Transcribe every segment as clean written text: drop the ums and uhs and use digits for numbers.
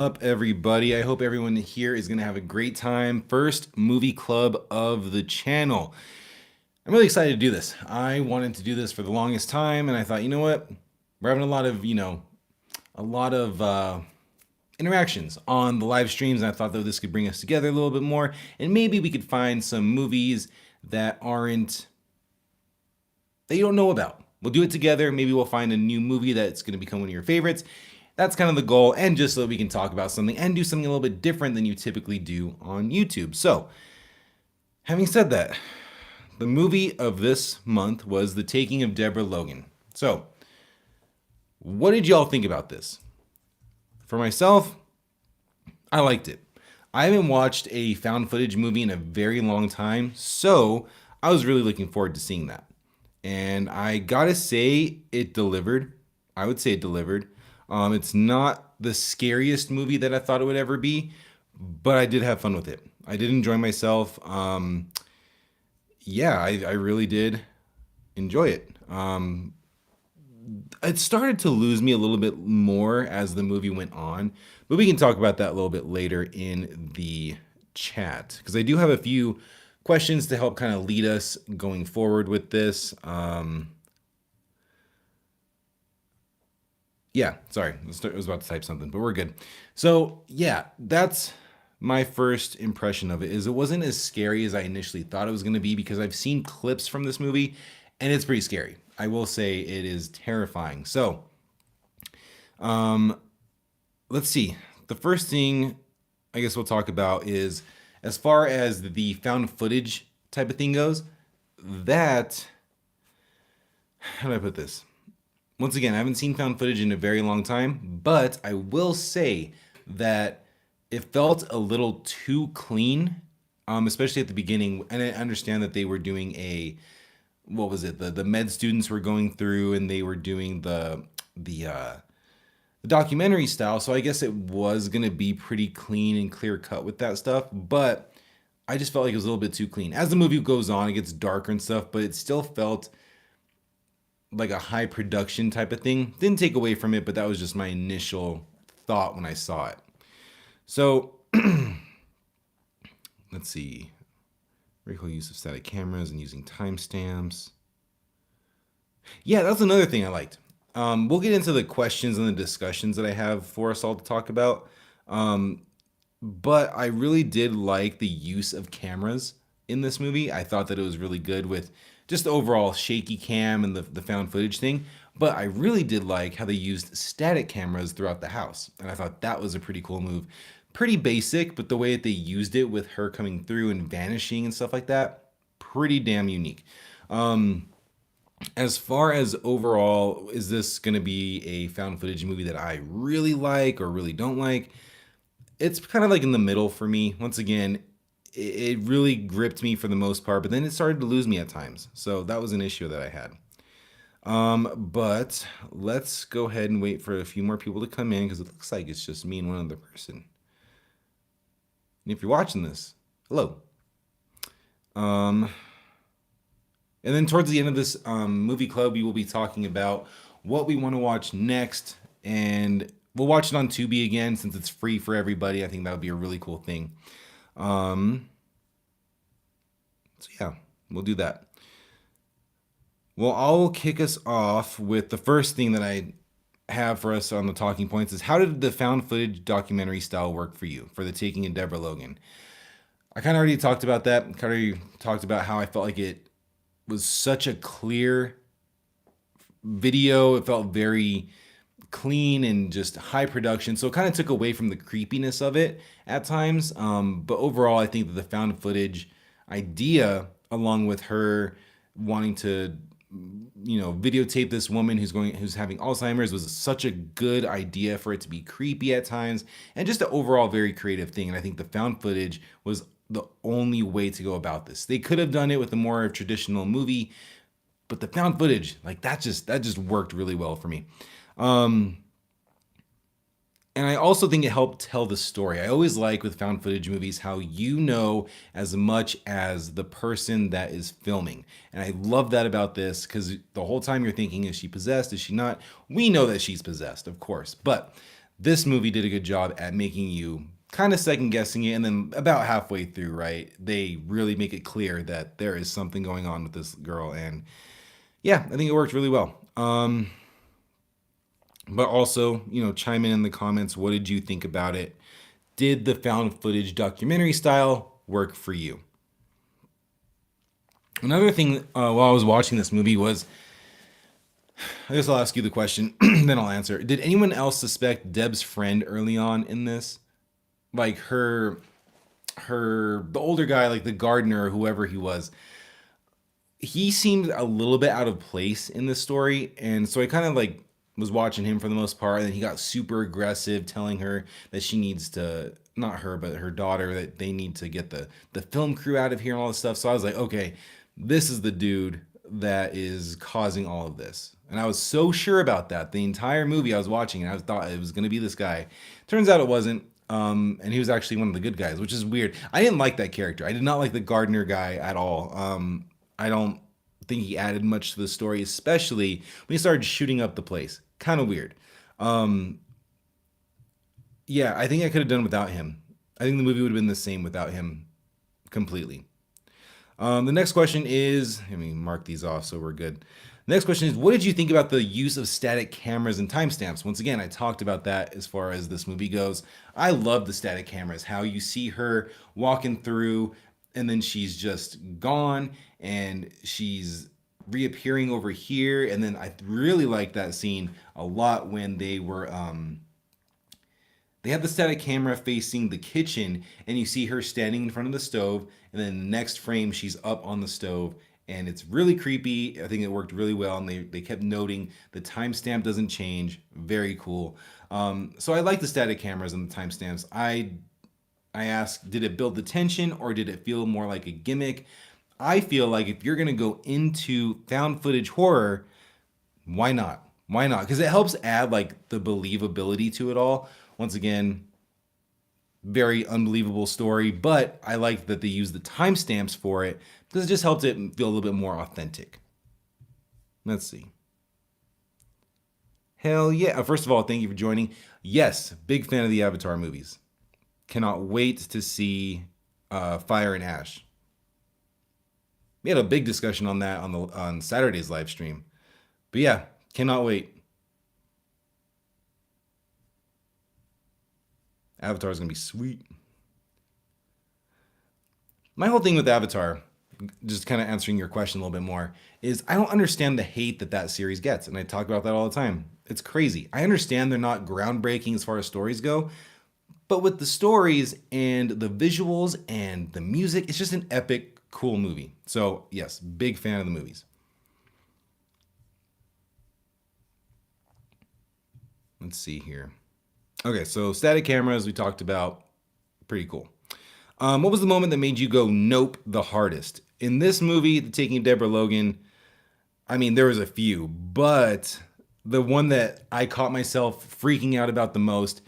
Up, everybody? I hope everyone here is going to have a great time. First movie club of the channel. I'm really excited to do this. I wanted to do this for the longest time, and I thought, you know what? We're having a lot of, interactions on the live streams, and I thought that this could bring us together a little bit more, and maybe we could find some movies that you don't know about. We'll do it together. Maybe we'll find a new movie that's going to become one of your favorites. That's kind of the goal, and just so we can talk about something and do something a little bit different than you typically do on YouTube. So, having said that, the movie of this month was The Taking of Deborah Logan. So, what did y'all think about this? For myself, I liked it. I haven't watched a found footage movie in a very long time, so I was really looking forward to seeing that. And I gotta say, it delivered. I would say it delivered. It's not the scariest movie that I thought it would ever be, but I did have fun with it. I did enjoy myself. I really did enjoy it. It started to lose me a little bit more as the movie went on, but we can talk about that a little bit later in the chat because I do have a few questions to help kind of lead us going forward with this. Sorry, I was about to type something, but we're good. So yeah, that's my first impression of it. Is it wasn't as scary as I initially thought it was going to be because I've seen clips from this movie, and it's pretty scary. I will say it is terrifying. So, let's see. The first thing I guess we'll talk about is as far as the found footage type of thing goes. That how do I put this? Once again, I haven't seen found footage in a very long time, but I will say that it felt a little too clean, especially at the beginning. And I understand that they were doing what was it? The med students were going through and they were doing the documentary style. So I guess it was gonna be pretty clean and clear cut with that stuff, but I just felt like it was a little bit too clean. As the movie goes on, it gets darker and stuff, but it still felt like a high production type of thing. Didn't take away from it, but that was just my initial thought when I saw it. So let's see. Very cool use of static cameras and using timestamps. Yeah, that's another thing I liked. We'll get into the questions and the discussions that I have for us all to talk about. But I really did like the use of cameras in this movie. I thought that it was really good with just the overall shaky cam and the found footage thing. But I really did like how they used static cameras throughout the house. And I thought that was a pretty cool move. Pretty basic, but the way that they used it with her coming through and vanishing and stuff like that, pretty damn unique. As far as overall, is this going to be a found footage movie that I really like or really don't like? It's kind of like in the middle for me. Once again, it really gripped me for the most part, but then it started to lose me at times. So that was an issue that I had. But let's go ahead and wait for a few more people to come in because it looks like it's just me and one other person. And if you're watching this, hello. And then towards the end of this movie club, we will be talking about what we want to watch next. And we'll watch it on Tubi again since it's free for everybody. I think that would be a really cool thing. So yeah, we'll do that. Well, I'll kick us off with the first thing that I have for us on the talking points is how did the found footage documentary style work for you for the Taking of Deborah Logan? I kind of already talked about that. Kind of already talked about how I felt like it was such a clear video. It felt very clean and just high production. So it kind of took away from the creepiness of it at times. But overall, I think that the found footage idea, along with her wanting to, videotape this woman who's having Alzheimer's was such a good idea for it to be creepy at times and just an overall very creative thing. And I think the found footage was the only way to go about this. They could have done it with a more traditional movie, but the found footage, like that just worked really well for me. And I also think it helped tell the story. I always like with found footage movies how you know as much as the person that is filming. And I love that about this because the whole time you're thinking, is she possessed? Is she not? We know that she's possessed, of course. But This movie did a good job at making you kind of second guessing it, and then about halfway through, right, they really make it clear that there is something going on with this girl, and yeah, I think it worked really well. But also, chime in the comments. What did you think about it? Did the found footage documentary style work for you? Another thing while I was watching this movie was, I guess I'll ask you the question, then I'll answer. Did anyone else suspect Deb's friend early on in this? Like the older guy, like the gardener or whoever he was, he seemed a little bit out of place in this story, and so I kind of like was watching him for the most part, and then he got super aggressive, telling her that she needs to, not her but her daughter, that they need to get the film crew out of here and all this stuff. So I was like, okay, this is the dude that is causing all of this, and I was so sure about that the entire movie I was watching, and I thought it was going to be this guy. Turns out it wasn't. And he was actually one of the good guys, which is weird. I didn't like that character. I did not like the gardener guy at all. I don't think he added much to the story, especially when he started shooting up the place. Kind of weird. Yeah, I think I could have done without him. I think the movie would have been the same without him completely. The next question is, let me mark these off so we're good. The next question is, what did you think about the use of static cameras and timestamps? Once again, I talked about that as far as this movie goes. I love the static cameras, how you see her walking through and then she's just gone and she's reappearing over here. And then I really like that scene a lot when they had the static camera facing the kitchen and you see her standing in front of the stove, and then the next frame she's up on the stove, and it's really creepy. I think it worked really well, and they kept noting the timestamp doesn't change. Very cool. So I like the static cameras and the timestamps. I asked, did it build the tension or did it feel more like a gimmick? I feel like if you're gonna go into found footage horror, why not? Why not? Because it helps add like the believability to it all. Once again, very unbelievable story, but I like that they use the timestamps for it because it just helped it feel a little bit more authentic. Let's see. Hell yeah. First of all, thank you for joining. Yes, big fan of the Avatar movies. Cannot wait to see Fire and Ash. We had a big discussion on that on Saturday's live stream. But yeah, cannot wait. Avatar is going to be sweet. My whole thing with Avatar, just kind of answering your question a little bit more, is I don't understand the hate that series gets. And I talk about that all the time. It's crazy. I understand they're not groundbreaking as far as stories go, but with the stories and the visuals and the music, it's just an epic, cool movie. So yes, big fan of the movies. Let's see here. Okay, so static cameras we talked about, pretty cool. What was the moment that made you go nope the hardest? In this movie, The Taking of Deborah Logan, I mean, there was a few, but the one that I caught myself freaking out about the most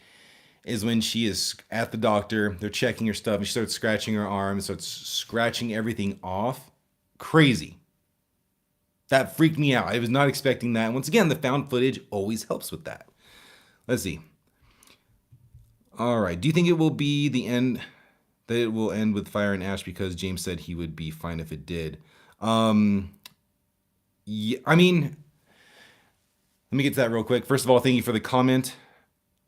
is when she is at the doctor, they're checking her stuff, and she starts scratching her arm, starts scratching everything off. Crazy. That freaked me out. I was not expecting that. Once again, the found footage always helps with that. Let's see. All right. Do you think it will be the end, that it will end with Fire and Ash because James said he would be fine if it did? Yeah, I mean, let me get to that real quick. First of all, thank you for the comment,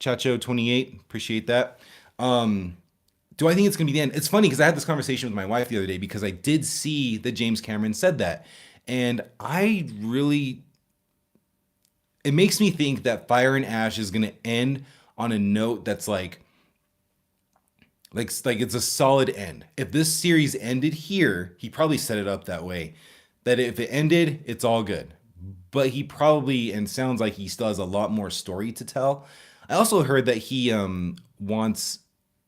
Chacho28. Appreciate that. Do I think it's going to be the end? It's funny because I had this conversation with my wife the other day because I did see that James Cameron said that. And I really, it makes me think that Fire and Ash is going to end on a note that's like it's a solid end. If this series ended here, he probably set it up that way. That if it ended, it's all good. But he probably, and sounds like he still has a lot more story to tell. I also heard that he wants,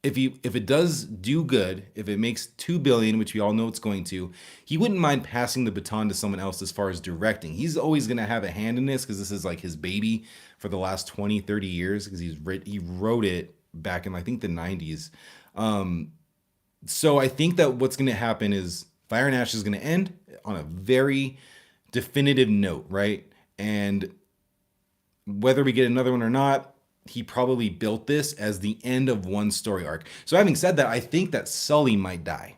if it does do good, if it makes 2 billion, which we all know it's going to, he wouldn't mind passing the baton to someone else as far as directing. He's always going to have a hand in this because this is like his baby for the last 20, 30 years because he wrote it back in I think the 90s. So I think that what's going to happen is Fire and Ash is going to end on a very definitive note, right? And whether we get another one or not, he probably built this as the end of one story arc. So having said that, I think that Sully might die.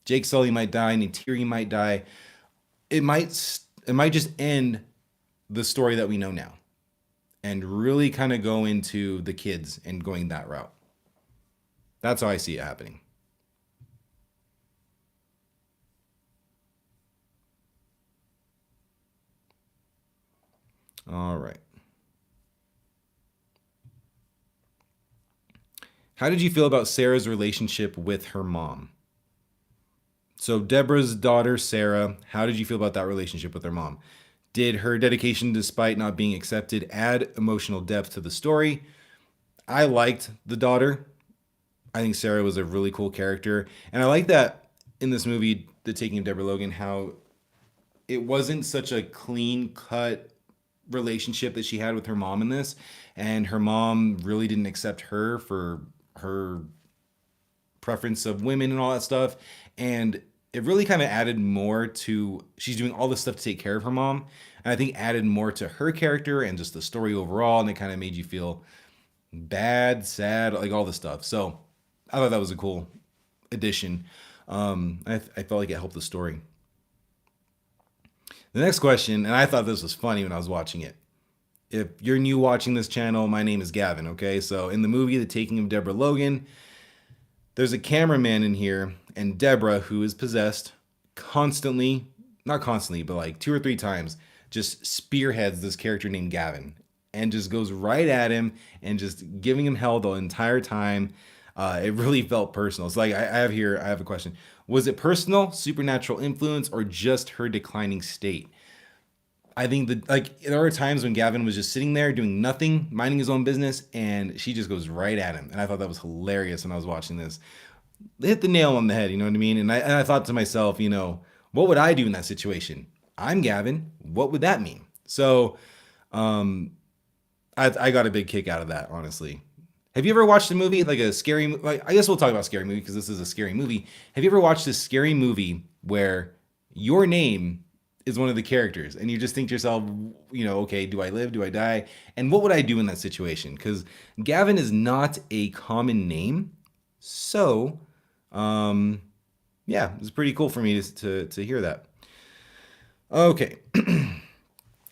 Jake Sully might die, Neytiri might die. It might just end the story that we know now and really kind of go into the kids and going that route. That's how I see it happening. All right. How did you feel about Sarah's relationship with her mom? So, Deborah's daughter, Sarah, how did you feel about that relationship with her mom? Did her dedication, despite not being accepted, add emotional depth to the story? I liked the daughter. I think Sarah was a really cool character. And I like that in this movie, The Taking of Deborah Logan, how it wasn't such a clean cut relationship that she had with her mom in this. And her mom really didn't accept her for her preference of women and all that stuff. And it really kind of added more to, she's doing all this stuff to take care of her mom. And I think added more to her character and just the story overall. And it kind of made you feel bad, sad, like all the stuff. So I thought that was a cool addition. I felt like it helped the story. The next question, and I thought this was funny when I was watching it. If you're new watching this channel, my name is Gavin, okay? So in the movie The Taking of Deborah Logan, there's a cameraman in here, and Deborah, who is possessed, constantly, not constantly, but like 2 or 3 times, just spearheads this character named Gavin and just goes right at him and just giving him hell the entire time. It really felt personal. So like I have a question. Was it personal, supernatural influence, or just her declining state? I think that like there are times when Gavin was just sitting there doing nothing, minding his own business, and she just goes right at him. And I thought that was hilarious when I was watching this. They hit the nail on the head, you know what I mean? And I thought to myself, what would I do in that situation? I'm Gavin. What would that mean? So um, I got a big kick out of that, honestly. Have you ever watched a movie like a scary? Like I guess we'll talk about scary movie because this is a scary movie. Have you ever watched a scary movie where your name is one of the characters and you just think to yourself, okay, do I live? Do I die? And what would I do in that situation? Because Gavin is not a common name, so um, yeah, it's pretty cool for me to hear that. Okay,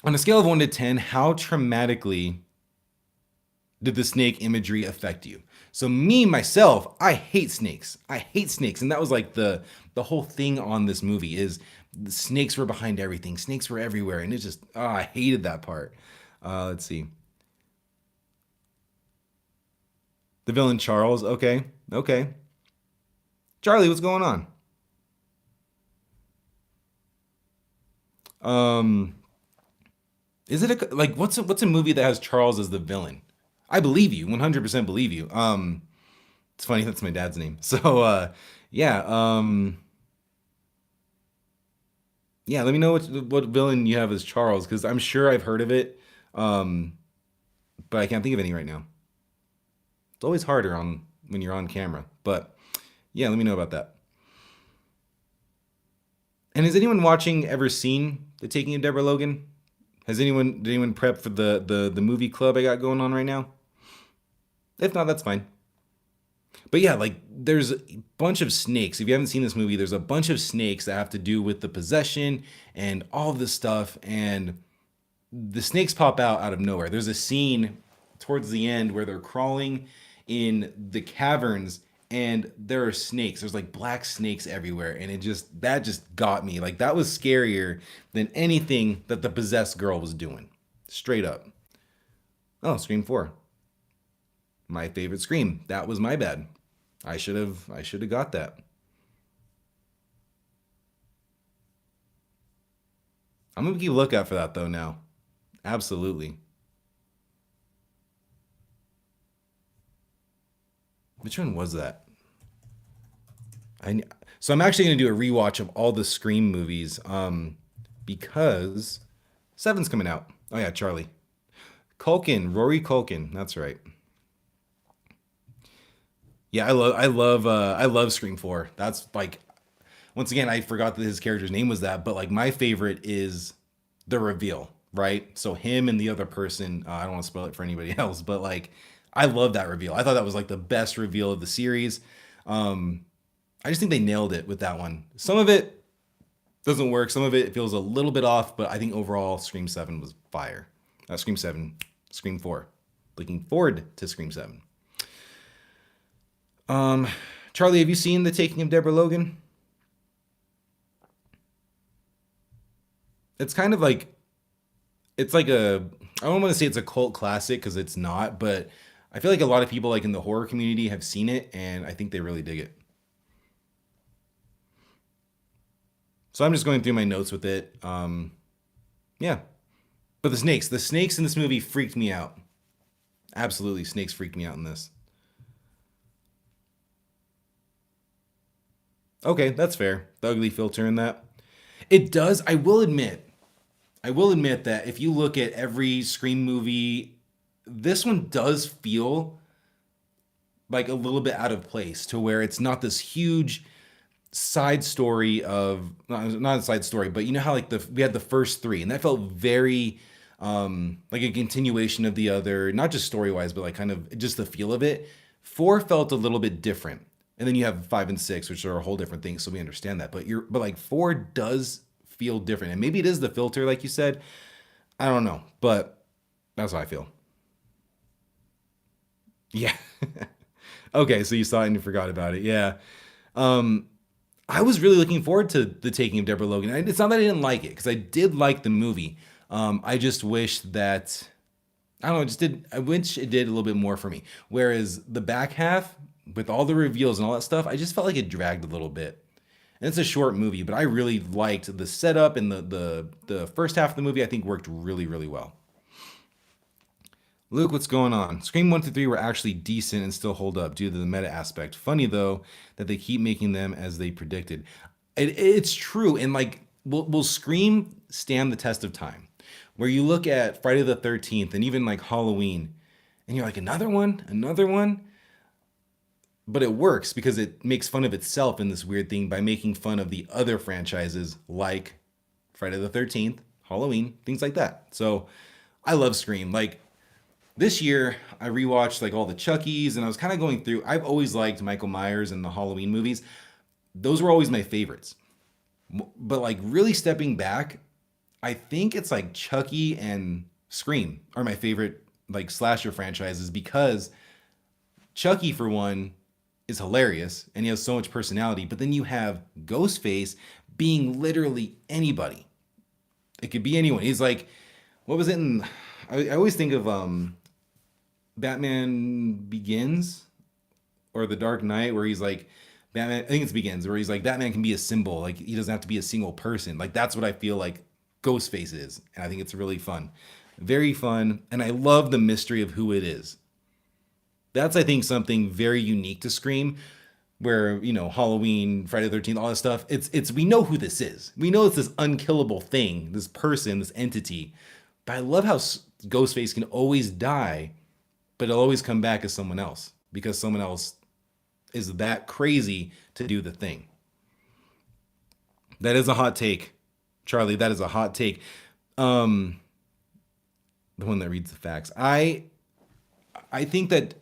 on a scale of 1 to 10, how traumatically did the snake imagery affect you? So me myself, I hate snakes. I hate snakes, and that was like the whole thing on this movie is the snakes were behind everything. Snakes were everywhere, and it's just I hated that part. Let's see, the villain Charles. Okay, okay, Charlie, what's going on? Um, is it like what's a movie that has Charles as the villain? I believe you, 100% believe you. It's funny that's my dad's name. So yeah, yeah. Let me know what villain you have as Charles because I'm sure I've heard of it, um, but I can't think of any right now. It's always harder on when you're on camera, but yeah, let me know about that. And has anyone watching ever seen The Taking of Deborah Logan? Did anyone prep for the movie club I got going on right now? If not, that's fine. But yeah, like there's a bunch of snakes. If you haven't seen this movie, there's a bunch of snakes that have to do with the possession and all of this stuff. And the snakes pop out of nowhere. There's a scene towards the end where they're crawling in the caverns and there are snakes. There's like black snakes everywhere. And that just got me. Like that was scarier than anything that the possessed girl was doing. Straight up. Oh, Scream 4. My favorite Scream. That was my bad. I should have got that. I'm gonna keep a lookout for that though now. Absolutely. Which one was that? I so I'm actually gonna do a rewatch of all the Scream movies, because Seven's coming out. Oh yeah, Charlie Rory Culkin. That's right. Yeah, I love Scream 4. That's like once again I forgot that his character's name was that, but like my favorite is the reveal. right? So him and the other person, I don't want to spoil it for anybody else, but like I love that reveal. I thought that was like the best reveal of the series. Um, I just think they nailed it with that one. Some of it doesn't work. Some of it feels a little bit off, but I think overall Scream 7 was fire. Scream 7, Scream 4. Looking forward to Scream 7. Um, Charlie, have you seen The Taking of Deborah Logan? It's kind of like it's like a I don't want to say it's a cult classic because it's not, but I feel like a lot of people like in the horror community have seen it and I think they really dig it. So I'm just going through my notes with it. Yeah, but the snakes in this movie freaked me out. Absolutely, snakes freaked me out in this. Okay, that's fair. The ugly filter in that. It does. I will admit that if you look at every Scream movie, this one does feel like a little bit out of place to where it's not this huge side story of not a side story, but you know how like the we had the first three and that felt very like a continuation of the other, not just story wise, but like kind of just the feel of it. Four felt a little bit different. And then you have five and six, which are a whole different thing. So we understand that. But like four does feel different. And maybe it is the filter, like you said. I don't know. But that's how I feel. Yeah. Okay, so you saw it and you forgot about it. Yeah. Um, I was really looking forward to the Taking of Deborah Logan. It's not that I didn't like it because I did like the movie. I just wish that I don't know. Just did I wish it did a little bit more for me. Whereas the back half with all the reveals and all that stuff, I just felt like it dragged a little bit. And it's a short movie, but I really liked the setup and the first half of the movie. I think worked really well. Luke, what's going on? Scream 1 through 3 were actually decent and still hold up due to the meta aspect. Funny, though, that they keep making them as they predicted. It's true. And, like, will Scream stand the test of time? Where you look at Friday the 13th and even, like, Halloween, and you're like, another one? Another one? But it works because it makes fun of itself in this weird thing by making fun of the other franchises like Friday the 13th, Halloween, things like that. So I love Scream. Like, this year I rewatched like all the Chuckies and I was kind of going through I've always liked Michael Myers and the Halloween movies. Those were always my favorites. But like really stepping back, I think it's like Chucky and Scream are my favorite like slasher franchises because Chucky for one is hilarious and he has so much personality, but then you have Ghostface being literally anybody. It could be anyone. He's like what was it in I always think of Batman Begins or The Dark Knight, where he's like Batman. I think it's Begins, where he's like Batman can be a symbol. Like he doesn't have to be a single person. Like that's what I feel like Ghostface is, and I think it's really fun, very fun, and I love the mystery of who it is. That's I think something very unique to Scream, where you know Halloween, Friday the 13th, all that stuff. It's we know who this is. We know it's this unkillable thing, this person, this entity. But I love how Ghostface can always die but it'll always come back as someone else because someone else is that crazy to do the thing. That is a hot take, Charlie. That is a hot take. Um, the one that reads the facts. I think that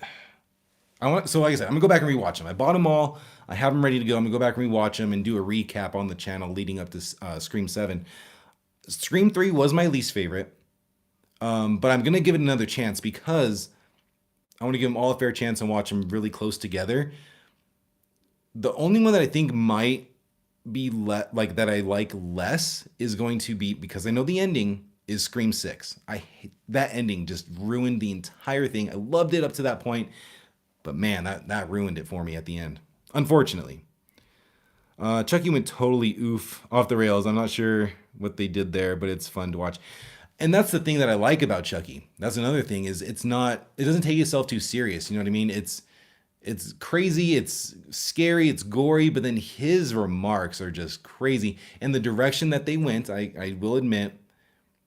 I want. So like I said, I'm gonna go back and rewatch them. I bought them all. I have them ready to go. I'm gonna go back and rewatch them and do a recap on the channel leading up to Scream 7. Scream 3 was my least favorite, but I'm gonna give it another chance because I want to give them all a fair chance and watch them really close together. The only one that I think might be like that I like less is going to be because I know the ending is Scream 6. That ending just ruined the entire thing. I loved it up to that point, but man, that ruined it for me at the end. Unfortunately. Chucky went totally off the rails. I'm not sure what they did there, but it's fun to watch. And that's the thing that I like about Chucky. That's another thing is it doesn't take itself too serious. You know what I mean? It's crazy, it's scary, it's gory, but then his remarks are just crazy. And the direction that they went, I will admit,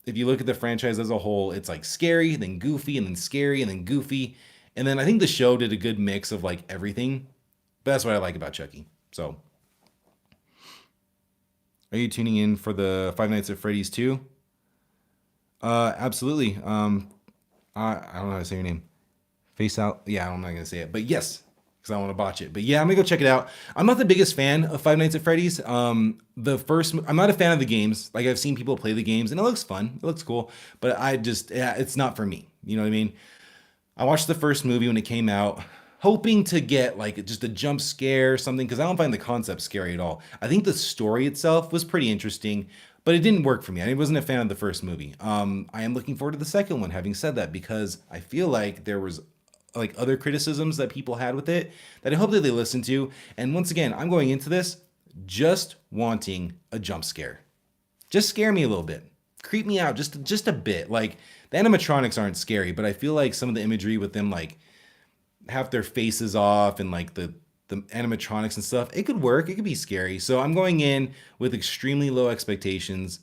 if you look at the franchise as a whole, it's like scary, then goofy, and then scary, and then goofy. And then I think the show did a good mix of like everything. But that's what I like about Chucky. So, are you tuning in for the Five Nights at Freddy's 2? Absolutely. I don't know how to say your name. Face out. Yeah, I'm not gonna say it, but yes, because I don't want to botch it. But yeah, I'm gonna go check it out. I'm not the biggest fan of Five Nights at Freddy's. I'm not a fan of the games. Like I've seen people play the games, and it looks fun. It looks cool, but yeah, it's not for me. You know what I mean? I watched the first movie when it came out, hoping to get like just a jump scare or something, because I don't find the concept scary at all. I think the story itself was pretty interesting, but it didn't work for me. I wasn't a fan of the first movie. I am looking forward to the second one, having said that, because I feel like there was like other criticisms that people had with it that I hope that they listen to. And once again, I'm going into this just wanting a jump scare. Just scare me a little bit. Creep me out just a bit. Like the animatronics aren't scary, but I feel like some of the imagery with them like half their faces off and like the animatronics and stuff, it could work. It could be scary. So I'm going in with extremely low expectations,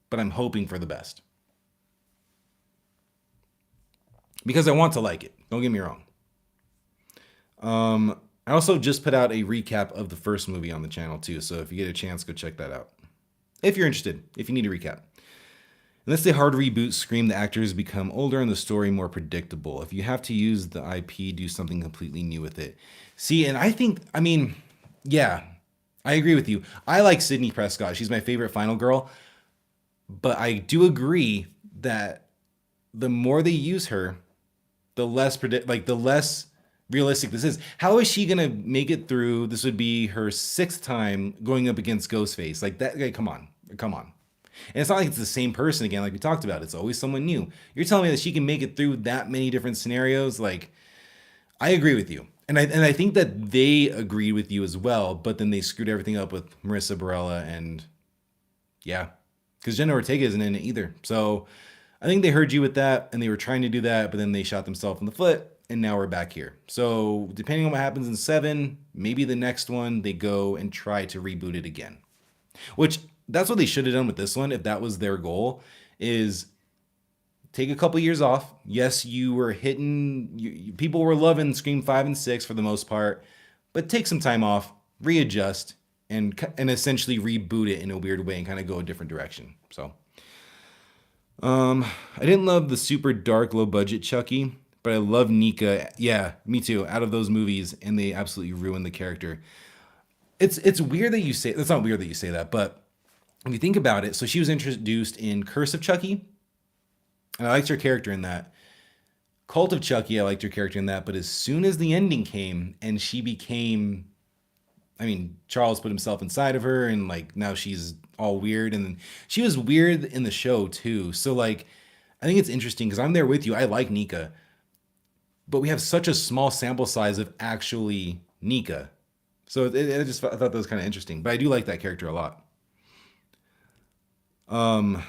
but I'm hoping for the best. Because I want to like it. Don't get me wrong. I also just put out a recap of the first movie on the channel too. So if you get a chance, go check that out. If you're interested, if you need a recap. Unless they hard reboot Scream, the actors become older and the story more predictable. If you have to use the IP, do something completely new with it. See, and I mean, yeah, I agree with you. I like Sydney Prescott. She's my favorite final girl. But I do agree that the more they use her, the less realistic this is. How is she gonna make it through? This would be her sixth time going up against Ghostface. Like that guy, come on, come on. And it's not like it's the same person again, like we talked about. It's always someone new. You're telling me that she can make it through that many different scenarios? Like, I agree with you. And I think that they agreed with you as well, but then they screwed everything up with Marissa Barella and yeah. Because Jenna Ortega isn't in it either. So I think they heard you with that and they were trying to do that, but then they shot themselves in the foot and now we're back here. So depending on what happens in 7, maybe the next one they go and try to reboot it again. Which that's what they should have done with this one if that was their goal, is take a couple years off. Yes, you were people were loving Scream 5 and 6 for the most part, but take some time off, readjust, and essentially reboot it in a weird way and kind of go a different direction. So I didn't love the super dark low budget Chucky, but I love Nika. Yeah, me too. Out of those movies, and they absolutely ruined the character. It's weird that you say that's not weird that you say that, but if you think about it, so she was introduced in Curse of Chucky, and I liked her character in that. Cult of Chucky, I liked her character in that, but as soon as the ending came and she became, I mean, Charles put himself inside of her, and like now she's all weird, and she was weird in the show too. So like, I think it's interesting because I'm there with you. I like Nika, but we have such a small sample size of actually Nika. So I thought that was kind of interesting, but I do like that character a lot. Um,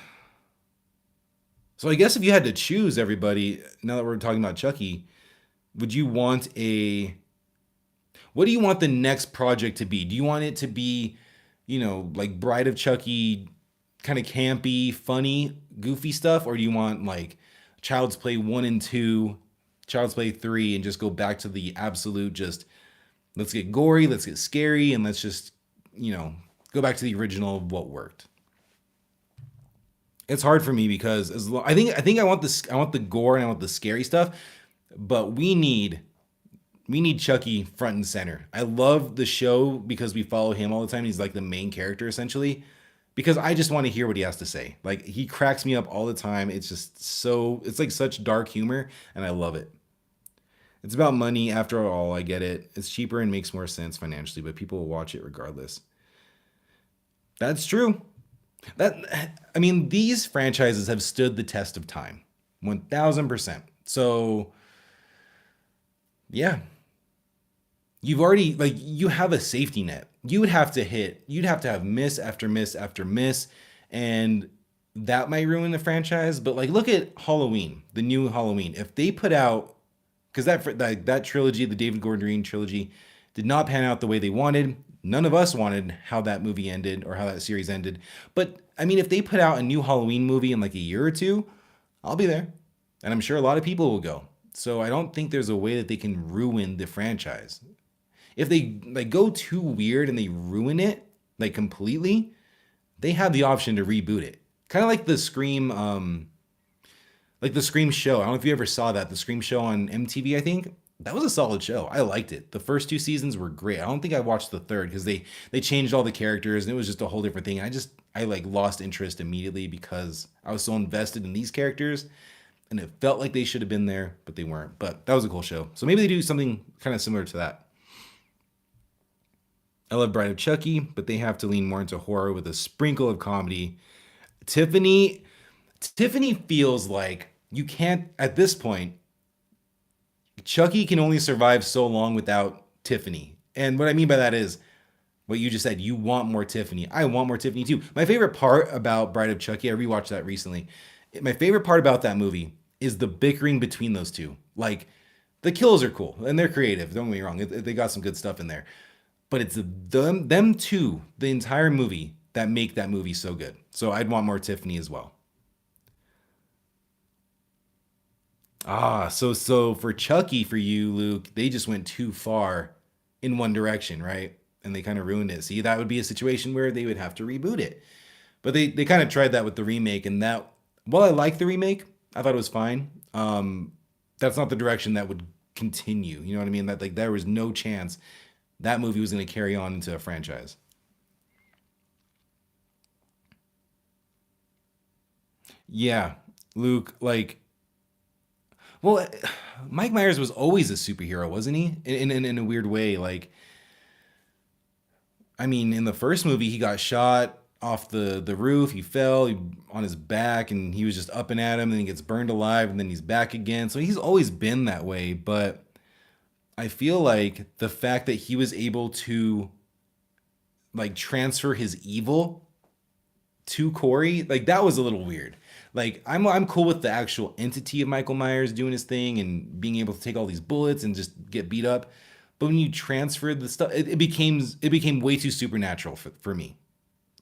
so I guess if you had to choose everybody, now that we're talking about Chucky, would you want what do you want the next project to be? Do you want it to be, like Bride of Chucky, kind of campy, funny, goofy stuff? Or do you want like Child's Play 1 and 2, Child's Play 3, and just go back to the absolute just, let's get gory, let's get scary, and let's just, go back to the original of what worked? It's hard for me because I think I want this, I want the gore and I want the scary stuff, but we need Chucky front and center. I love the show because we follow him all the time. He's like the main character essentially, because I just want to hear what he has to say. Like he cracks me up all the time. It's just it's like such dark humor and I love it. It's about money after all. I get it. It's cheaper and makes more sense financially, but people will watch it regardless. That's true. I mean, these franchises have stood the test of time, 1000%. So yeah, you've already like you have a safety net. You'd have to have miss after miss after miss, and that might ruin the franchise. But like, look at Halloween, the new Halloween. If they put out, because that trilogy, the David Gordon Green trilogy, did not pan out the way they wanted. None of us wanted how that movie ended or how that series ended. But I mean, if they put out a new Halloween movie in like a year or two, I'll be there, and I'm sure a lot of people will go. So I don't think there's a way that they can ruin the franchise. If they like go too weird and they ruin it like completely, they have the option to reboot it. Kind of like the Scream Like the Scream show. I don't know if you ever saw that. The Scream show on MTV, I think. That was a solid show. I liked it. The first two seasons were great. I don't think I watched the third because they changed all the characters and it was just a whole different thing. I like lost interest immediately because I was so invested in these characters and it felt like they should have been there, but they weren't. But that was a cool show. So maybe they do something kind of similar to that. I love Bride of Chucky, but they have to lean more into horror with a sprinkle of comedy. Tiffany Tiffany feels like you can't at this point. Chucky can only survive so long without Tiffany. And what I mean by that is what you just said. You want more Tiffany. I want more Tiffany too. My favorite part about Bride of Chucky, I rewatched that recently. My favorite part about that movie is the bickering between those two. Like the kills are cool and they're creative. Don't get me wrong. They got some good stuff in there. But it's them two, the entire movie, that make that movie so good. So I'd want more Tiffany as well. So for Chucky, for you, Luke, they just went too far in one direction, right? And they kind of ruined it. See, that would be a situation where they would have to reboot it. But they kind of tried that with the remake, and that while I like the remake, I thought it was fine. That's not the direction that would continue. You know what I mean? That like there was no chance that movie was going to carry on into a franchise. Yeah, Luke, like, well, Mike Myers was always a superhero, wasn't he? In a weird way. Like, I mean, in the first movie, he got shot off the roof. He fell on his back, and he was just up and at him. And then he gets burned alive, and then he's back again. So he's always been that way. But I feel like the fact that he was able to like transfer his evil to Corey, like that was a little weird. Like I'm cool with the actual entity of Michael Myers doing his thing and being able to take all these bullets and just get beat up. But when you transferred the stuff, it became way too supernatural for me,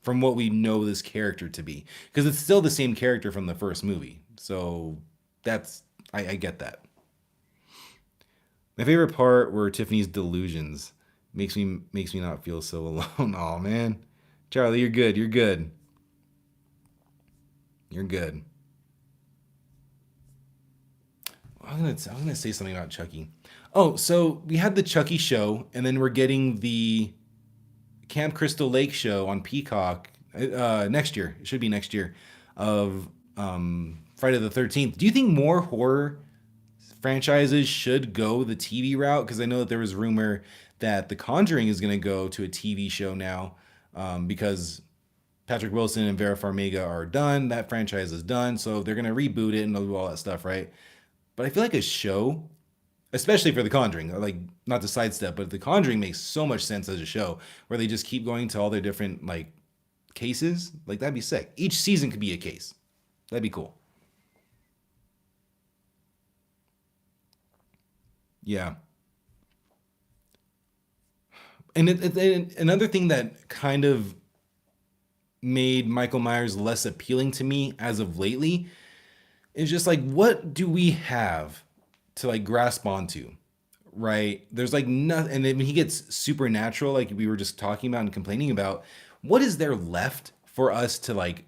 from what we know this character to be, because it's still the same character from the first movie. So that's I get that. My favorite part were Tiffany's delusions. Makes me not feel so alone. Oh man, Charlie, you're good. You're good. You're good. I was gonna say something about Chucky. Oh, so we had the Chucky show, and then we're getting the Camp Crystal Lake show on Peacock next year. It should be next year of Friday the 13th. Do you think more horror franchises should go the TV route? Because I know that there was rumor that The Conjuring is going to go to a TV show now because Patrick Wilson and Vera Farmiga are done. That franchise is done, so they're going to reboot it and they'll do all that stuff, right? But I feel like a show, especially for The Conjuring, like not to sidestep, but The Conjuring makes so much sense as a show where they just keep going to all their different like cases. Like that'd be sick. Each season could be a case. That'd be cool. Yeah. And another thing that kind of made Michael Myers less appealing to me as of lately is just like what do we have to like grasp onto, right? There's like nothing, and then when he gets supernatural, like we were just talking about and complaining about, what is there left for us to like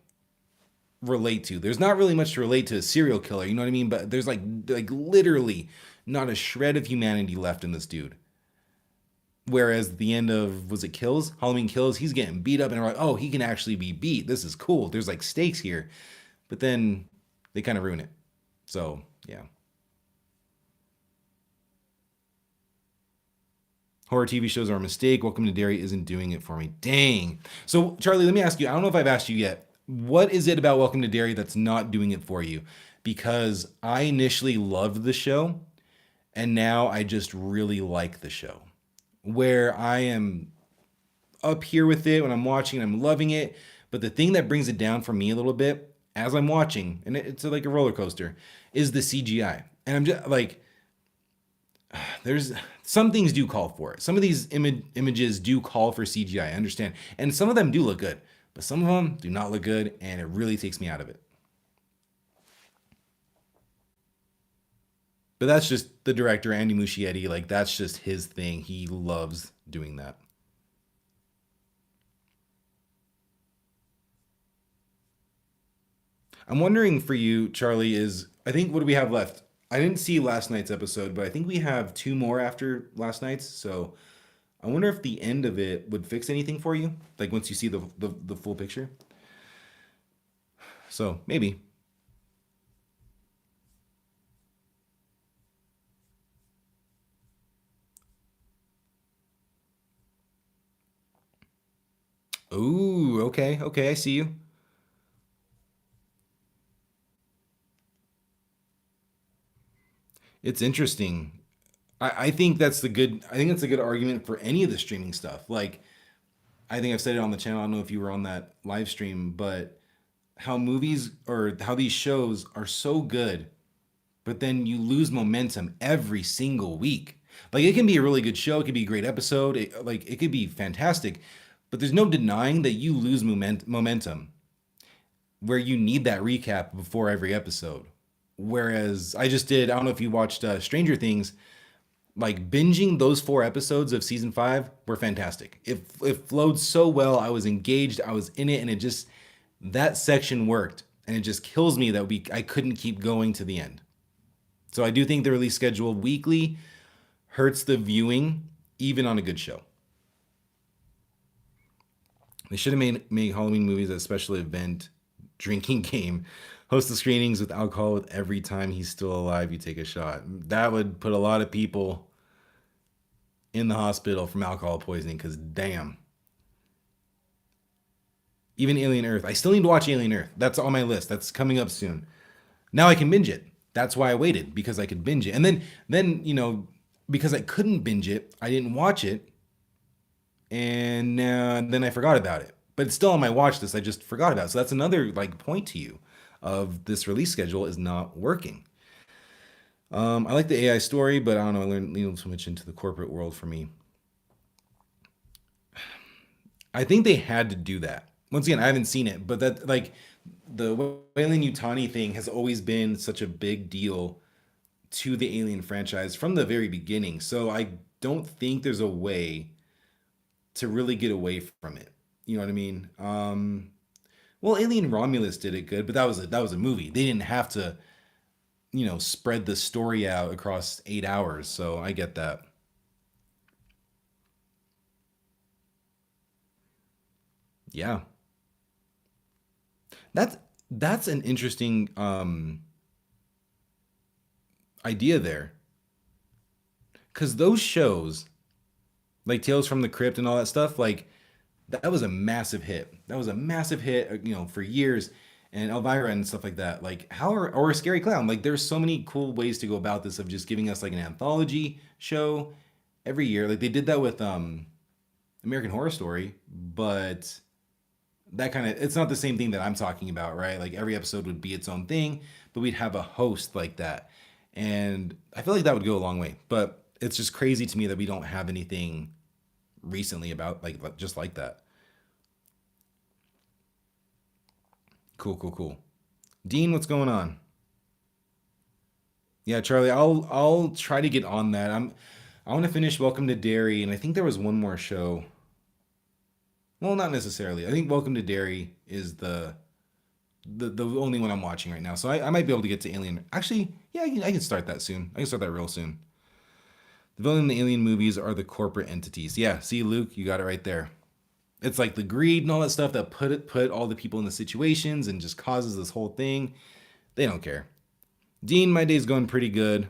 relate to? There's not really much to relate to a serial killer, you know what I mean? But there's like literally not a shred of humanity left in this dude. Whereas at the end of was it Kills? Halloween Kills, he's getting beat up and we're like, oh, he can actually be beat. This is cool. There's like stakes here. But then they kind of ruin it. So yeah. Horror TV shows are a mistake. Welcome to Derry isn't doing it for me. Dang. So Charlie, let me ask you. I don't know if I've asked you yet. What is it about Welcome to Derry that's not doing it for you? Because I initially loved the show, and now I just really like the show. Where I am up here with it when I'm watching, I'm loving it. But the thing that brings it down for me a little bit as I'm watching, and it's like a roller coaster, is the CGI. And I'm just like, there's some things do call for it. Some of these images do call for CGI. I understand, and some of them do look good, but some of them do not look good, and it really takes me out of it. But that's just the director, Andy Muschietti. Like that's just his thing. He loves doing that. I'm wondering for you, Charlie, is I think what do we have left? I didn't see last night's episode, but I think we have two more after last night's. So I wonder if the end of it would fix anything for you, like once you see the full picture. So maybe. Ooh, okay, okay, I see you. It's interesting. I think that's the good. I think that's a good argument for any of the streaming stuff. Like I think I've said it on the channel. I don't know if you were on that live stream, but how movies or how these shows are so good, but then you lose momentum every single week. Like it can be a really good show, it could be a great episode, like it could be fantastic, but there's no denying that you lose momentum where you need that recap before every episode. Whereas I just did, I don't know if you watched Stranger Things, like binging those 4 episodes of season 5 were fantastic. It flowed so well. I was engaged, I was in it, and it just that section worked. And it just kills me that I couldn't keep going to the end. So I do think the release schedule weekly hurts the viewing, even on a good show. They should have made Halloween movies a special event drinking game. Host the screenings with alcohol with every time he's still alive, you take a shot. That would put a lot of people in the hospital from alcohol poisoning because damn. Even Alien Earth. I still need to watch Alien Earth. That's on my list. That's coming up soon. Now I can binge it. That's why I waited because I could binge it. And then because I couldn't binge it, I didn't watch it, and then I forgot about it. But it's still on my watch list. I just forgot about it. So that's another like point to you of this release schedule is not working. I like the AI story, but I don't know. I leaned too much into the corporate world for me. I think they had to do that. Once again, I haven't seen it, but that like the Wayland Utani thing has always been such a big deal to the Alien franchise from the very beginning. So I don't think there's a way to really get away from it. You know what I mean? Well, Alien Romulus did it good, but that was a movie. They didn't have to, spread the story out across 8 hours. So I get that. Yeah, that's that's an interesting idea there, because those shows like Tales from the Crypt and all that stuff, like that was a massive hit. That was a massive hit, for years. And Elvira and stuff like that. Like how are or a Scary Clown. Like there's so many cool ways to go about this of just giving us like an anthology show every year. Like they did that with American Horror Story, but that kind of it's not the same thing that I'm talking about, right? Like every episode would be its own thing, but we'd have a host like that. And I feel like that would go a long way. But it's just crazy to me that we don't have anything recently about like just like that. Cool, cool, cool. Dean, what's going on? Yeah, Charlie, I'll try to get on that. I want to finish Welcome to Derry, and I think there was one more show. Well, not necessarily. I think Welcome to Derry is the only one I'm watching right now. So I might be able to get to Alien. Actually, yeah, I can start that soon. I can start that real soon. The villain in the Alien movies are the corporate entities. Yeah, see, Luke, you got it right there. It's like the greed and all that stuff that put all the people in the situations and just causes this whole thing. They don't care. Dean, my day's going pretty good.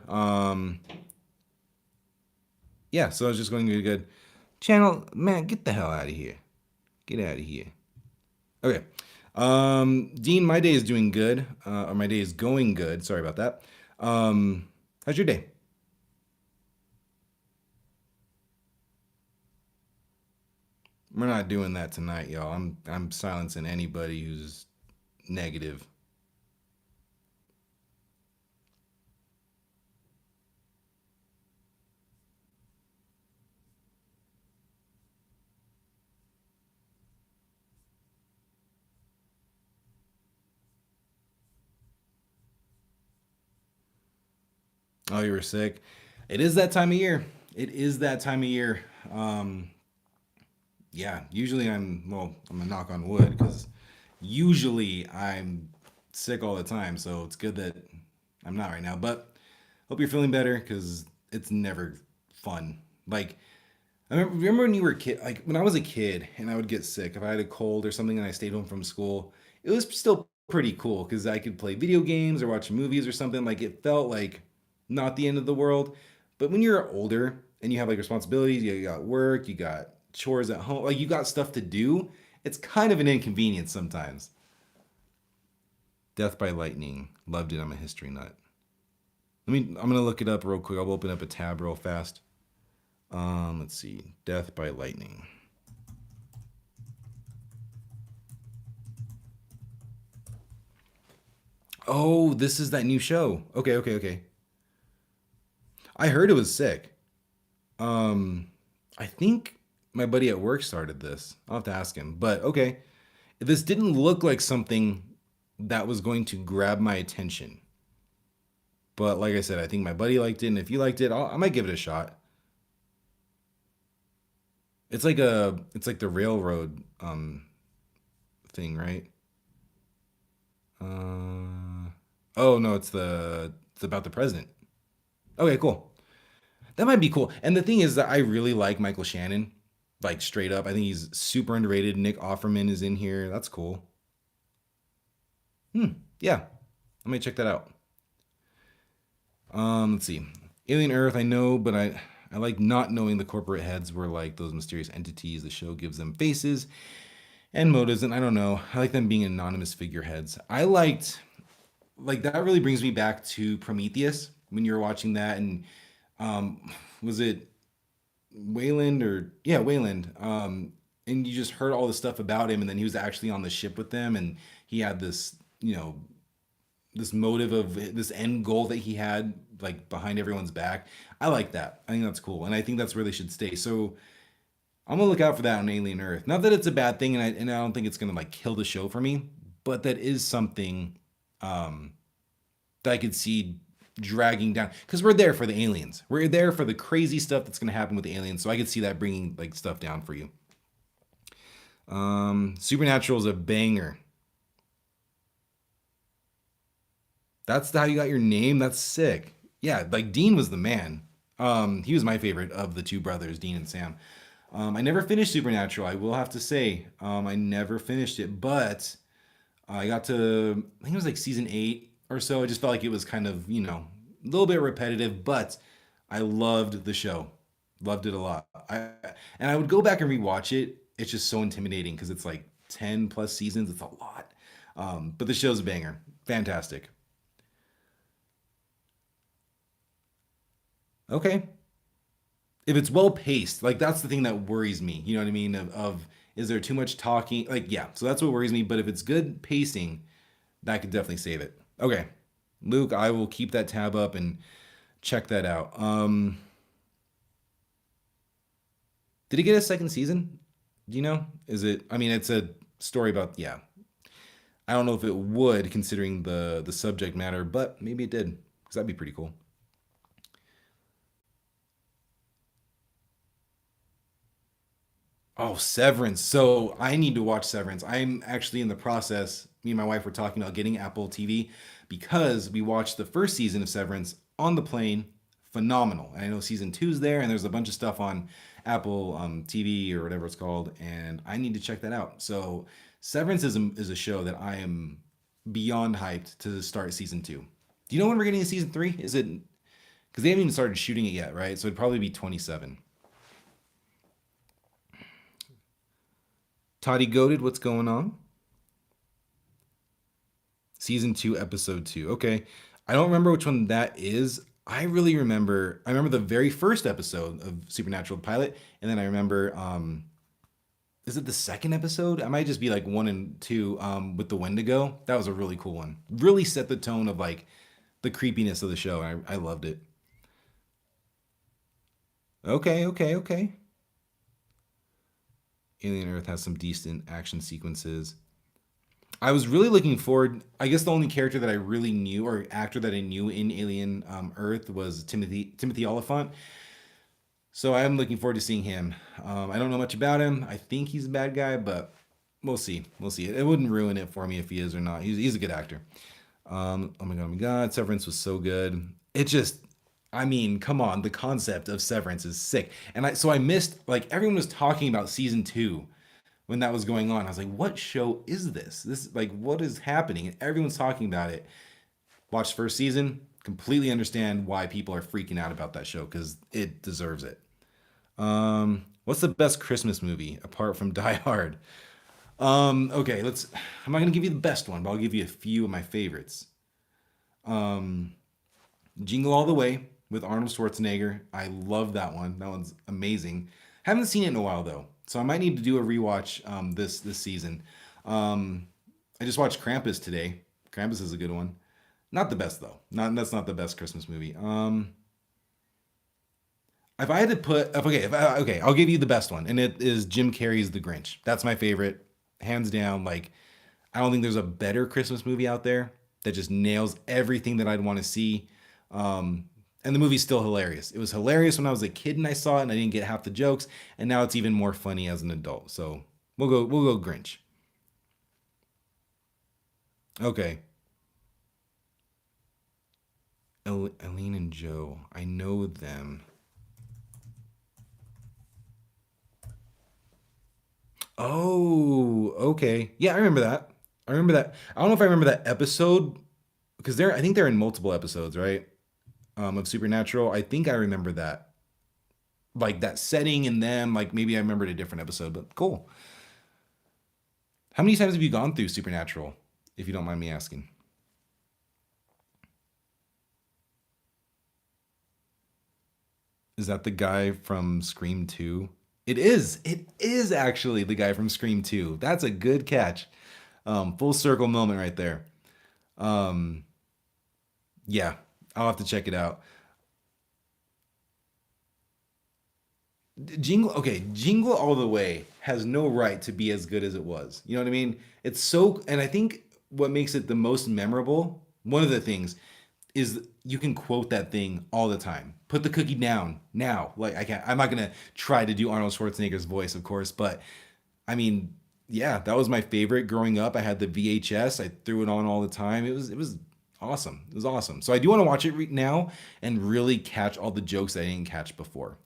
Yeah, so I was just going really good. Channel, man, get the hell out of here. Get out of here. Okay. Dean, my day is doing good. Or my day is going good. Sorry about that. How's your day? We're not doing that tonight, y'all. I'm silencing anybody who's negative. Oh, you were sick. It is that time of year. It is that time of year. Yeah, usually I'm gonna knock on wood because usually I'm sick all the time. So it's good that I'm not right now, but hope you're feeling better because it's never fun. Like, remember when you were a kid, like when I was a kid and I would get sick, if I had a cold or something and I stayed home from school, it was still pretty cool because I could play video games or watch movies or something. Like it felt like not the end of the world. But when you're older and you have like responsibilities, you got work, you got chores at home, like you got stuff to do, it's kind of an inconvenience sometimes. Death by Lightning. Loved it. I'm a history nut. I'm gonna look it up real quick. I'll open up a tab real fast. Let's see. Death by Lightning. Oh, this is that new show. Okay, okay, okay. I heard it was sick. Um, I think my buddy at work started this. I'll have to ask him. But okay, this didn't look like something that was going to grab my attention. But like I said, I think my buddy liked it, and if you liked it, I might give it a shot. It's like the railroad thing, right? Oh no, it's about the president. Okay, cool. That might be cool. And the thing is that I really like Michael Shannon, like straight up. I think he's super underrated. Nick Offerman is in here. That's cool. Yeah, I might check that out. Let's see. Alien Earth, I know, but I like not knowing the corporate heads were like those mysterious entities. The show gives them faces and motives, and I don't know. I like them being anonymous figureheads. I liked like that really brings me back to Prometheus when you were watching that, and was it Wayland or yeah Wayland? And you just heard all the stuff about him, and then he was actually on the ship with them, and he had this this motive of this end goal that he had like behind everyone's back. I like that. I think that's cool, and I think that's where they should stay. So I'm gonna look out for that on Alien Earth. Not that it's a bad thing, and I don't think it's gonna like kill the show for me, but that is something um, that I could see dragging down because we're there for the aliens. We're there for the crazy stuff that's gonna happen with the aliens. So I could see that bringing like stuff down for you. Supernatural is a banger. That's how you got your name. That's sick. Yeah, like Dean was the man. He was my favorite of the two brothers, Dean and Sam. I never finished Supernatural. I will have to say, I never finished it, but I got to I think it was like season 8 or so. I just felt like it was kind of a little bit repetitive, but I loved the show. Loved it a lot. I would go back and rewatch it. It's just so intimidating because it's like 10 plus seasons. It's a lot. But the show's a banger. Fantastic. Okay. If it's well paced, like that's the thing that worries me. You know what I mean? Of is there too much talking? Like, yeah, so that's what worries me. But if it's good pacing, that could definitely save it. Okay. Luke, I will keep that tab up and check that out. Did it get a second season? Do you know? Is it I mean it's a story about yeah. I don't know if it would considering the subject matter, but maybe it did. Because that'd be pretty cool. Oh, Severance. So I need to watch Severance. I'm actually in the process. Me and my wife were talking about getting Apple TV because we watched the first season of Severance on the plane. Phenomenal. And I know season two's there, and there's a bunch of stuff on Apple TV or whatever it's called, and I need to check that out. So Severance is a show that I am beyond hyped to start season two. Do you know when we're getting a season three? Is it because they haven't even started shooting it yet, right? So it'd probably be 27. Toddy Goaded, what's going on? Season two, episode two. Okay. I don't remember which one that is. I remember the very first episode of Supernatural pilot, and then I remember is it the second episode? I might just be like one and two with the Wendigo. That was a really cool one. Really set the tone of like the creepiness of the show. I loved it. Okay, okay, okay. Alien Earth has some decent action sequences. I was really looking forward. I guess the only character that I really knew or actor that I knew in Alien Earth was Timothy Oliphant. So I am looking forward to seeing him. I don't know much about him. I think he's a bad guy, but we'll see. We'll see. It wouldn't ruin it for me if he is or not. He's a good actor. Oh my god, Severance was so good. It just, I mean, come on, the concept of Severance is sick. And I missed, like, everyone was talking about season two when that was going on. I was like, what show is this? This, like, what is happening? And everyone's talking about it. Watched first season, completely understand why people are freaking out about that show because it deserves it. What's the best Christmas movie apart from Die Hard? Okay, let's. I'm not gonna give you the best one, but I'll give you a few of my favorites. Um, Jingle All the Way with Arnold Schwarzenegger. I love that one. That one's amazing. Haven't seen it in a while though, so I might need to do a rewatch this season. Um, I just watched Krampus today. Krampus is a good one. Not the best though. Not That's not the best Christmas movie. If I had to put, okay, I'll give you the best one, and it is Jim Carrey's The Grinch. That's my favorite, hands down. Like, I don't think there's a better Christmas movie out there that just nails everything that I'd want to see. And the movie's still hilarious. It was hilarious when I was a kid and I saw it, and I didn't get half the jokes, and now it's even more funny as an adult. So we'll go Grinch. Okay, Eileen and Joe. I know them. Oh, okay. Yeah, I remember that. I remember that. I don't know if I remember that episode because I think they're in multiple episodes, right? Of Supernatural. I think I remember that. Like that setting and them, like maybe I remembered a different episode, but cool. How many times have you gone through Supernatural, if you don't mind me asking? Is that the guy from Scream 2? It is. It is actually the guy from Scream 2. That's a good catch. Full circle moment right there. Um, yeah, I'll have to check it out. Jingle All the Way has no right to be as good as it was. You know what I mean? It's so, and I think what makes it the most memorable, one of the things, is you can quote that thing all the time. Put the cookie down now. Like I can't. I'm not gonna try to do Arnold Schwarzenegger's voice, of course, but I mean, yeah, that was my favorite growing up. I had the VHS. I threw it on all the time. It was awesome. It was awesome. So I do want to watch it now and really catch all the jokes that I didn't catch before.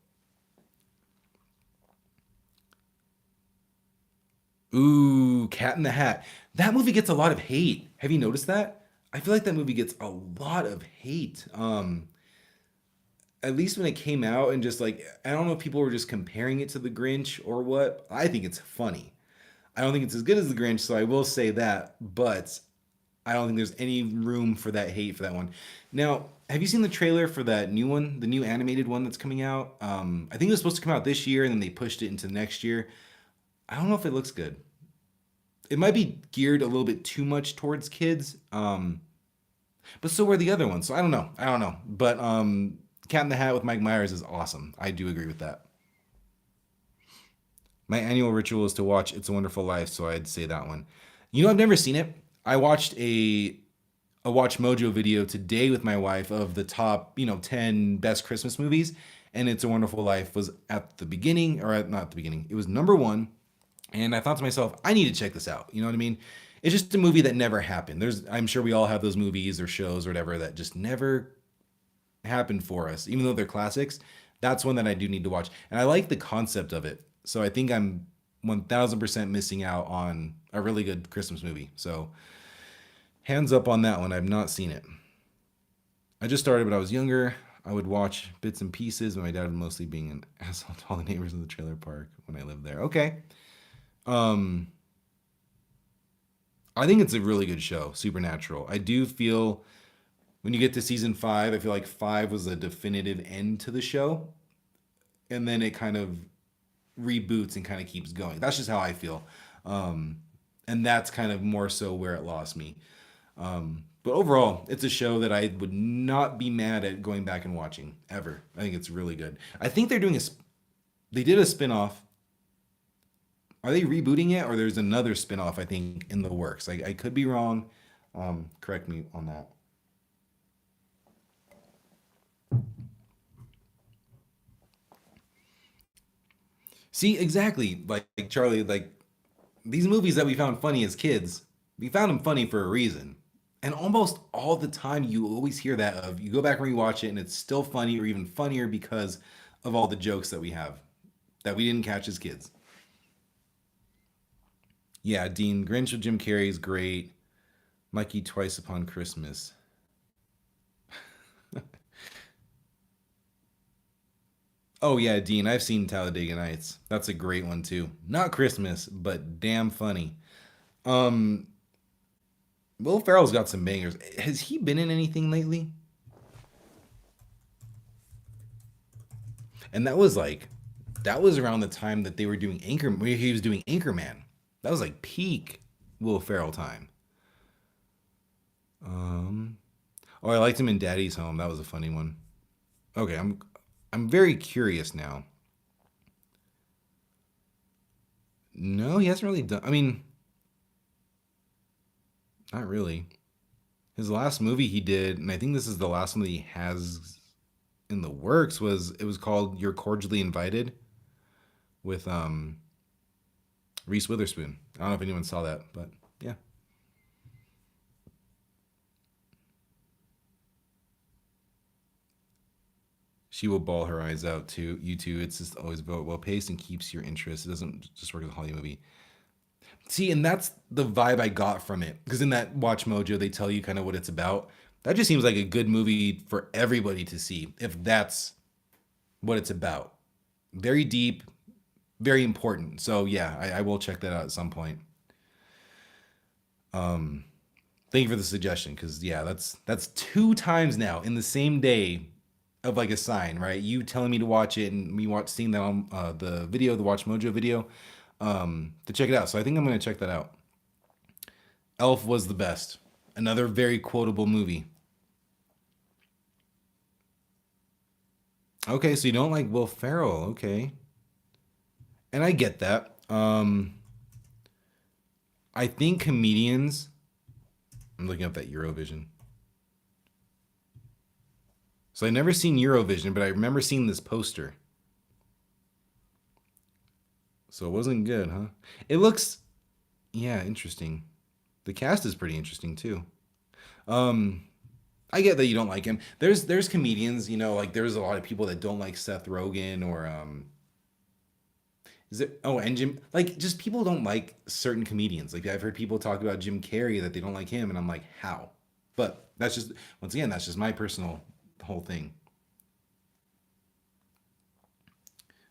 Ooh, Cat in the Hat. That movie gets a lot of hate. Have you noticed that? I feel like that movie gets a lot of hate. At least when it came out and just like I don't know if people were just comparing it to The Grinch or what. I think it's funny. I don't think it's as good as The Grinch, so I will say that, but I don't think there's any room for that hate for that one. Now, have you seen the trailer for that new one, the new animated one that's coming out? I think it was supposed to come out this year and then they pushed it into next year. I don't know if it looks good. It might be geared a little bit too much towards kids, but so were the other ones. So I don't know. I don't know. But Cat in the Hat with Mike Myers is awesome. I do agree with that. My annual ritual is to watch It's a Wonderful Life, so I'd say that one. You know, I've never seen it. I watched a Watch Mojo video today with my wife of the top, 10 best Christmas movies, and It's a Wonderful Life was at the beginning, or not at the beginning. It was number one, and I thought to myself, I need to check this out. You know what I mean? It's just a movie that never happened. I'm sure we all have those movies or shows or whatever that just never happened for us, even though they're classics. That's one that I do need to watch, and I like the concept of it. So I think I'm 1000% missing out on a really good Christmas movie. So hands up on that one. I've not seen it. I just started when I was younger. I would watch bits and pieces, and my dad would mostly being an asshole to all the neighbors in the trailer park when I lived there. Okay. Um, I think it's a really good show, Supernatural. I do feel when you get to season five, I feel like five was a definitive end to the show, and then it kind of reboots and kind of keeps going. That's just how I feel, um, and that's kind of more so where it lost me. But overall, it's a show that I would not be mad at going back and watching ever. I think it's really good. I think they're doing they did a spin-off. Are they rebooting it or there's another spin-off I think in the works? I could be wrong. Correct me on that. See, exactly. Like Charlie, like these movies that we found funny as kids, we found them funny for a reason. And almost all the time, you always hear that of you go back and rewatch it, and it's still funny or even funnier because of all the jokes that we have that we didn't catch as kids. Yeah, Dean Grinch with Jim Carrey is great. Mikey Twice Upon Christmas. Oh yeah, Dean, I've seen Talladega Nights. That's a great one too. Not Christmas, but damn funny. Um, Will Ferrell's got some bangers. Has he been in anything lately? And that was around the time that they were doing Anchor. Where he was doing Anchorman. That was like peak Will Ferrell time. Um, oh, I liked him in Daddy's Home. That was a funny one. Okay, I'm very curious now. No, he hasn't really done. I mean, not really. His last movie he did, and I think this is the last one that he has in the works, was it was called You're Cordially Invited with Reese Witherspoon. I don't know if anyone saw that, but yeah. She will bawl her eyes out too. You too. It's just always well paced and keeps your interest. It doesn't just work as a Hollywood movie. See, and that's the vibe I got from it. Because in that Watch Mojo, they tell you kind of what it's about. That just seems like a good movie for everybody to see if that's what it's about. Very deep, very important. So yeah, I will check that out at some point. Um, Thank you for the suggestion, because yeah, that's two times now in the same day of like a sign, right? You telling me to watch it and me seeing that on the video, the Watch Mojo video, to check it out. So I think I'm gonna check that out. Elf was the best. Another very quotable movie. Okay, so you don't like Will Ferrell, okay, and I get that. I think comedians. I'm looking up that Eurovision. So I never seen Eurovision, but I remember seeing this poster. So it wasn't good, huh? It looks, yeah, interesting. The cast is pretty interesting too. Um, I get that you don't like him. There's comedians, like there's a lot of people that don't like Seth Rogen or is it and Jim, like just people don't like certain comedians. Like I've heard people talk about Jim Carrey that they don't like him, and I'm like, how? But that's just once again, that's just my personal whole thing.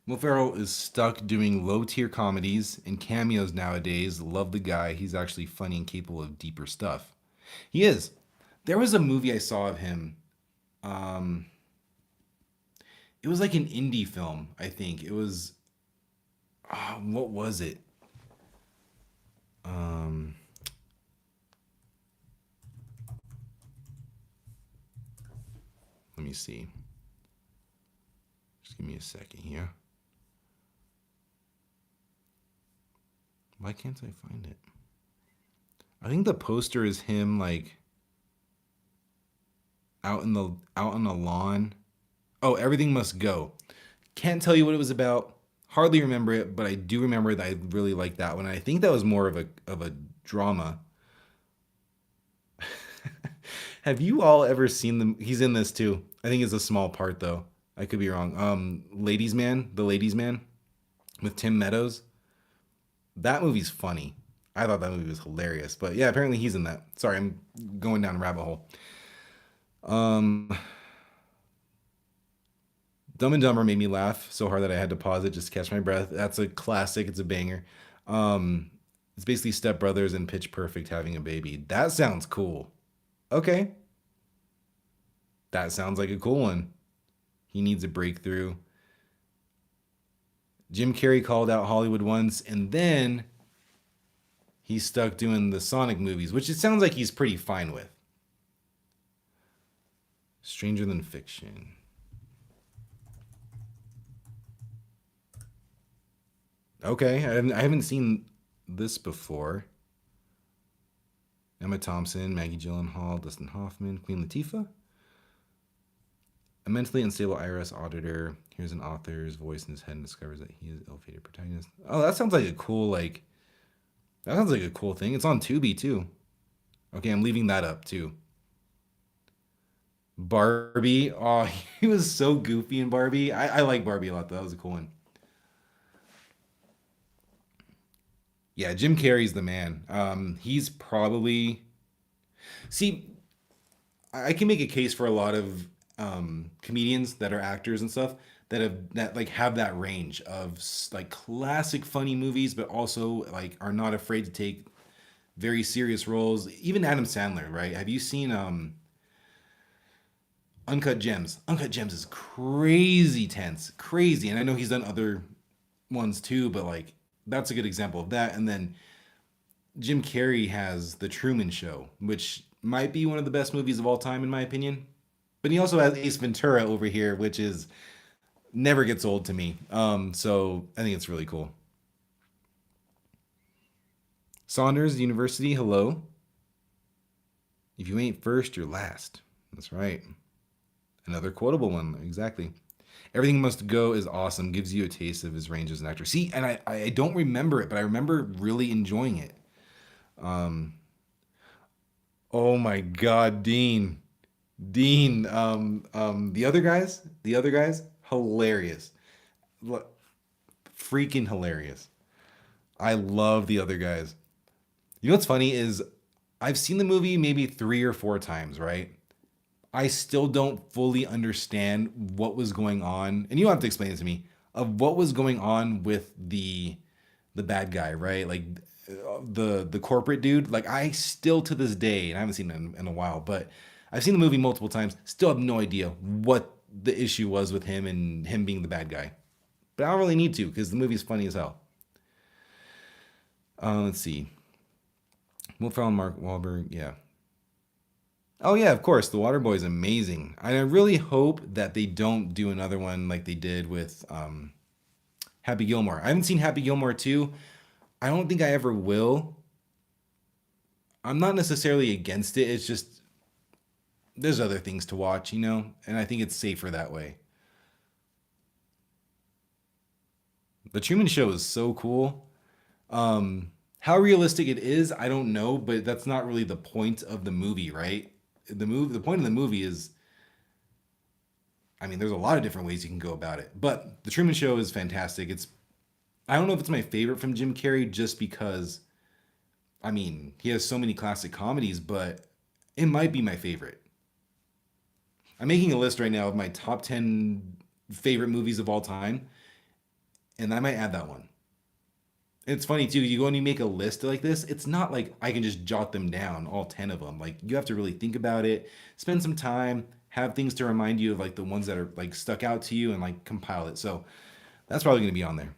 Will Ferrell is stuck doing low tier comedies and cameos nowadays. Love the guy. He's actually funny and capable of deeper stuff. He is. There was a movie I saw of him. Um, it was like an indie film, I think. It was, what was it? Um, Let me see. Just give me a second here. Why can't I find it? I think the poster is him like out on the lawn. Oh, Everything Must Go. Can't tell you what it was about. Hardly remember it, but I do remember that I really liked that one. I think that was more of a drama. Have you all ever seen them? He's in this too. I think it's a small part though. I could be wrong. Ladies Man, The Ladies Man with Tim Meadows. That movie's funny. I thought that movie was hilarious. But yeah, apparently he's in that. Sorry, I'm going down a rabbit hole. Um, Dumb and Dumber made me laugh so hard that I had to pause it just to catch my breath. That's a classic. It's a banger. Um, it's basically Step Brothers and Pitch Perfect having a baby. That sounds cool. Okay, that sounds like a cool one. He needs a breakthrough. Jim Carrey called out Hollywood once, and then he's stuck doing the Sonic movies, which it sounds like he's pretty fine with. Stranger Than Fiction. Okay, I haven't seen this before. Emma Thompson, Maggie Gyllenhaal, Dustin Hoffman, Queen Latifah. A mentally unstable IRS auditor hears an author's voice in his head and discovers that he is ill-fated protagonist. Oh, that sounds like a cool thing. It's on Tubi too. Okay, I'm leaving that up too. Barbie. Oh, he was so goofy in Barbie. I like Barbie a lot though. That was a cool one. Yeah, Jim Carrey's the man. He's probably see. I can make a case for a lot of comedians that are actors and stuff that like have that range of like classic funny movies, but also like are not afraid to take very serious roles. Even Adam Sandler, right? Have you seen Uncut Gems? Uncut Gems is crazy tense, crazy, and I know he's done other ones too, but like that's a good example of that. And then Jim Carrey has The Truman Show, which might be one of the best movies of all time in my opinion. But he also has Ace Ventura over here, which is never gets old to me. So I think it's really cool. Saunders University, hello. If you ain't first, you're last. That's right. Another quotable one, exactly. Everything Must Go is awesome. Gives you a taste of his range as an actor. See, and I don't remember it, but I remember really enjoying it. Um, oh my God, Dean. Dean, the other guys, hilarious. Look, freaking hilarious. I love the other guys. You know what's funny is I've seen the movie maybe 3 or 4 times, right? I still don't fully understand what was going on, and you don't have to explain it to me of what was going on with the bad guy, right? Like the corporate dude. Like I still to this day, and I haven't seen it in a while, but I've seen the movie multiple times. Still have no idea what the issue was with him and him being the bad guy. But I don't really need to because the movie's funny as hell. Let's see. Will Ferrell and Mark Wahlberg. Yeah. Oh yeah, of course. The Waterboy is amazing. I really hope that they don't do another one like they did with Happy Gilmore. I haven't seen Happy Gilmore 2. I don't think I ever will. I'm not necessarily against it. It's just there's other things to watch, and I think it's safer that way. The Truman Show is so cool. How realistic it is, I don't know, but that's not really the point of the movie, right? The point of the movie is, I mean, there's a lot of different ways you can go about it, but the Truman Show is fantastic. I don't know if it's my favorite from Jim Carrey, just because, I mean, he has so many classic comedies, but it might be my favorite. I'm making a list right now of my top 10 favorite movies of all time, and I might add that one. It's funny too. You go and you make a list like this. It's not like I can just jot them down, all 10 of them. Like you have to really think about it, spend some time, have things to remind you of like the ones that are like stuck out to you, and like compile it. So that's probably going to be on there.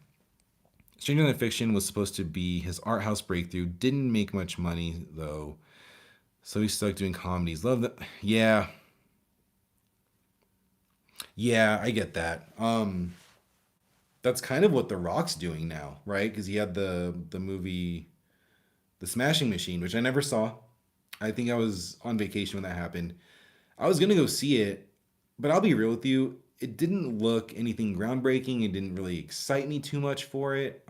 Stranger Than Fiction was supposed to be his art house breakthrough. Didn't make much money though, so he stuck doing comedies. Love that. Yeah, yeah, I get that. That's kind of what The Rock's doing now, right? Because he had the movie The Smashing Machine, which I never saw. I think I was on vacation when that happened. I was gonna go see it, but I'll be real with you. It didn't look anything groundbreaking. It didn't really excite me too much for it.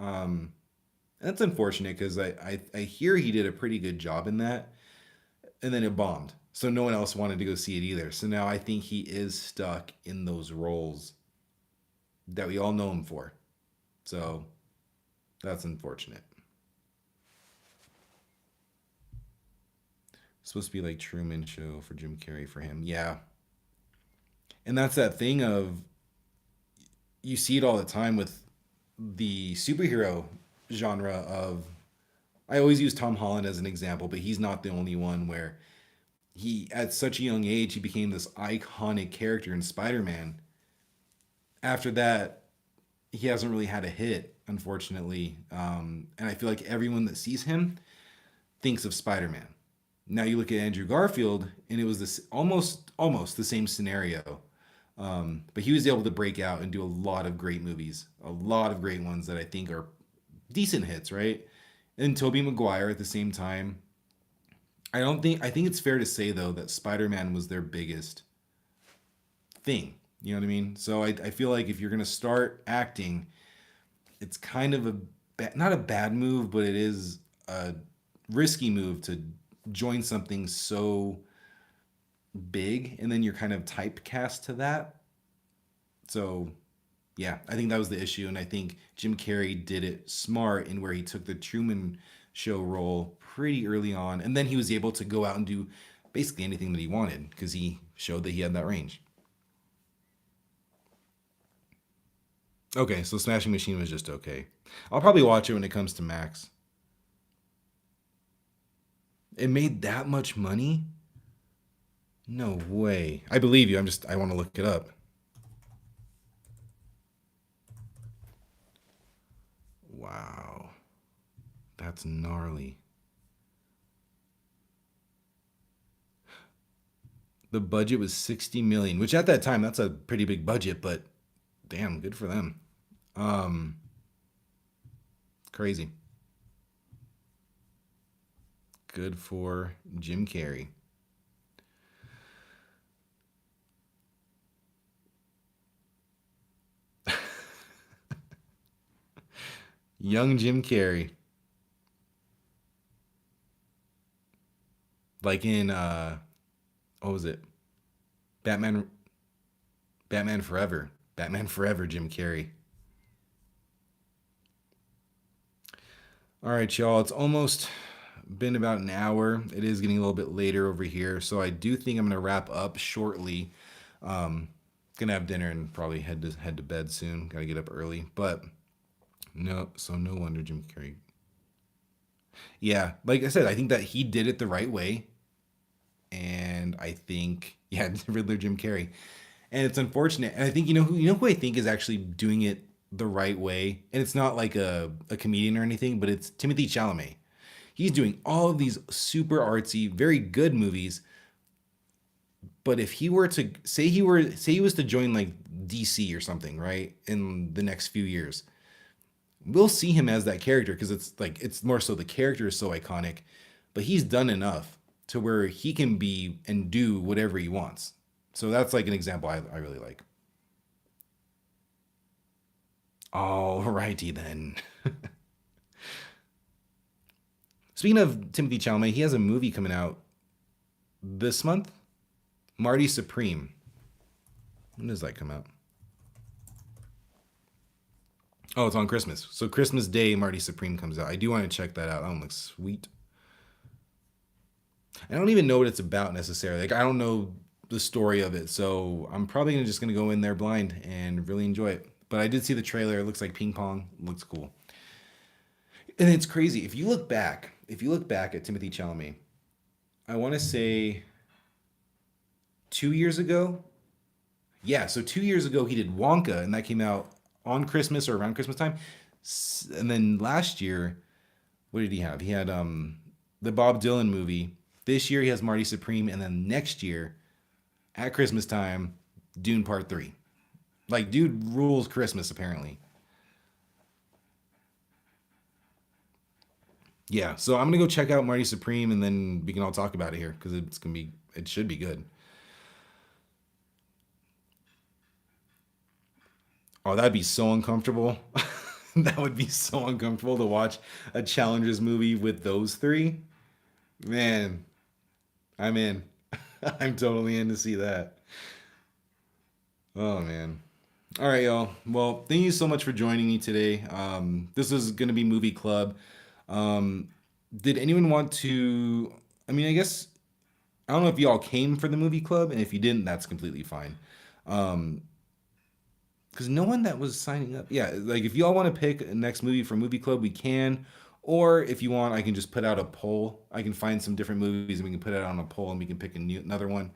That's unfortunate because I hear he did a pretty good job in that, and then it bombed. So no one else wanted to go see it either. So now I think he is stuck in those roles that we all know him for. So that's unfortunate. It's supposed to be like Truman Show for Jim Carrey for him. Yeah. And that's that thing of you see it all the time with the superhero genre of I always use Tom Holland as an example, but he's not the only one where he at such a young age he became this iconic character in Spider-Man. After that, he hasn't really had a hit, unfortunately. And I feel like everyone that sees him thinks of Spider-Man. Now you look at Andrew Garfield, and it was this almost the same scenario. But he was able to break out and do a lot of great movies, a lot of great ones that I think are decent hits, right? And Tobey Maguire at the same time. I think it's fair to say though that Spider-Man was their biggest thing. You know what I mean? So I feel like if you're gonna start acting, it's kind of not a bad move, but it is a risky move to join something so big and then you're kind of typecast to that. So yeah, I think that was the issue, and I think Jim Carrey did it smart in where he took the Truman Show role pretty early on, and then he was able to go out and do basically anything that he wanted because he showed that he had that range. Okay, so Smashing Machine was just okay. I'll probably watch it when it comes to Max. It made that much money? No way. I believe you. I want to look it up. Wow. That's gnarly. The budget was 60 million, which at that time that's a pretty big budget, but damn, good for them. Um Crazy. Good for Jim Carrey. Young Jim Carrey. Like in what was it? Batman Batman Forever. Batman Forever Jim Carrey. All right, y'all. It's almost been about an hour. It is getting a little bit later over here, so I do think I'm gonna wrap up shortly. Um, gonna have dinner and probably head to bed soon. Gotta get up early, but no, so no wonder Jim Carrey. Yeah, like I said, I think that he did it the right way, and I think yeah, Riddler Jim Carrey, and it's unfortunate. And I think who I think is actually doing it the right way, and it's not like a comedian or anything, but it's Timothy Chalamet. He's doing all of these super artsy, very good movies. But if he were to say he was to join like DC or something, right, in the next few years, we'll see him as that character because it's more so the character is so iconic, but he's done enough to where he can be and do whatever he wants. So that's like an example I really like. Alrighty then. Speaking of Timothy Chalamet, he has a movie coming out this month. Marty Supreme. When does that come out? Oh, it's on Christmas. So Christmas Day, Marty Supreme comes out. I do want to check that out. That one looks sweet. I don't even know what it's about necessarily. Like I don't know the story of it, so I'm probably just gonna go in there blind and really enjoy it. But I did see the trailer. It looks like ping pong. It looks cool. And it's crazy. If you look back at Timothy Chalamet, I want to say 2 years ago. Yeah, so 2 years ago he did Wonka, and that came out on Christmas or around Christmas time. And then last year, what did he have? He had the Bob Dylan movie. This year he has Marty Supreme, and then next year at Christmas time, Dune Part 3. Like, dude rules Christmas, apparently. Yeah, so I'm gonna go check out Marty Supreme, and then we can all talk about it here because it should be good. Oh, that'd be so uncomfortable. That would be so uncomfortable to watch a Challengers movie with those three. Man, I'm in. I'm totally in to see that. Oh man. All right, y'all. Well, thank you so much for joining me today. This is going to be movie club. Um, did anyone want to? I mean, I guess I don't know if y'all came for the movie club, and if you didn't, that's completely fine. Um, because no one that was signing up. Yeah, like if y'all want to pick a next movie for movie club, we can. Or if you want, I can just put out a poll. I can find some different movies and we can put it on a poll and we can pick another one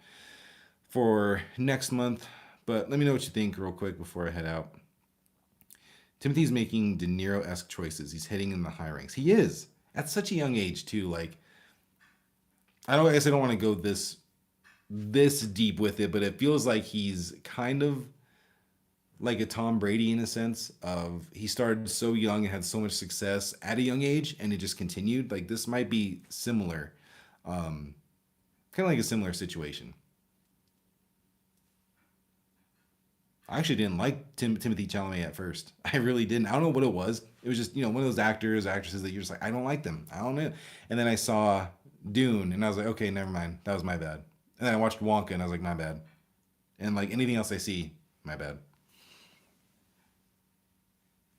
for next month. But let me know what you think real quick before I head out. Timothy's making De Niro esque choices. He's heading in the high ranks. He is at such a young age too. Like I guess I don't want to go this deep with it, but it feels like he's kind of like a Tom Brady in a sense of he started so young and had so much success at a young age and it just continued. Like this might be similar, kind of like a similar situation. I actually didn't like Timothy Chalamet at first. I really didn't. I don't know what it was. It was just one of those actors, actresses that you're just like I don't like them. I don't know. And then I saw Dune, and I was like, okay, never mind. That was my bad. And then I watched Wonka, and I was like, my bad. And like anything else I see, my bad.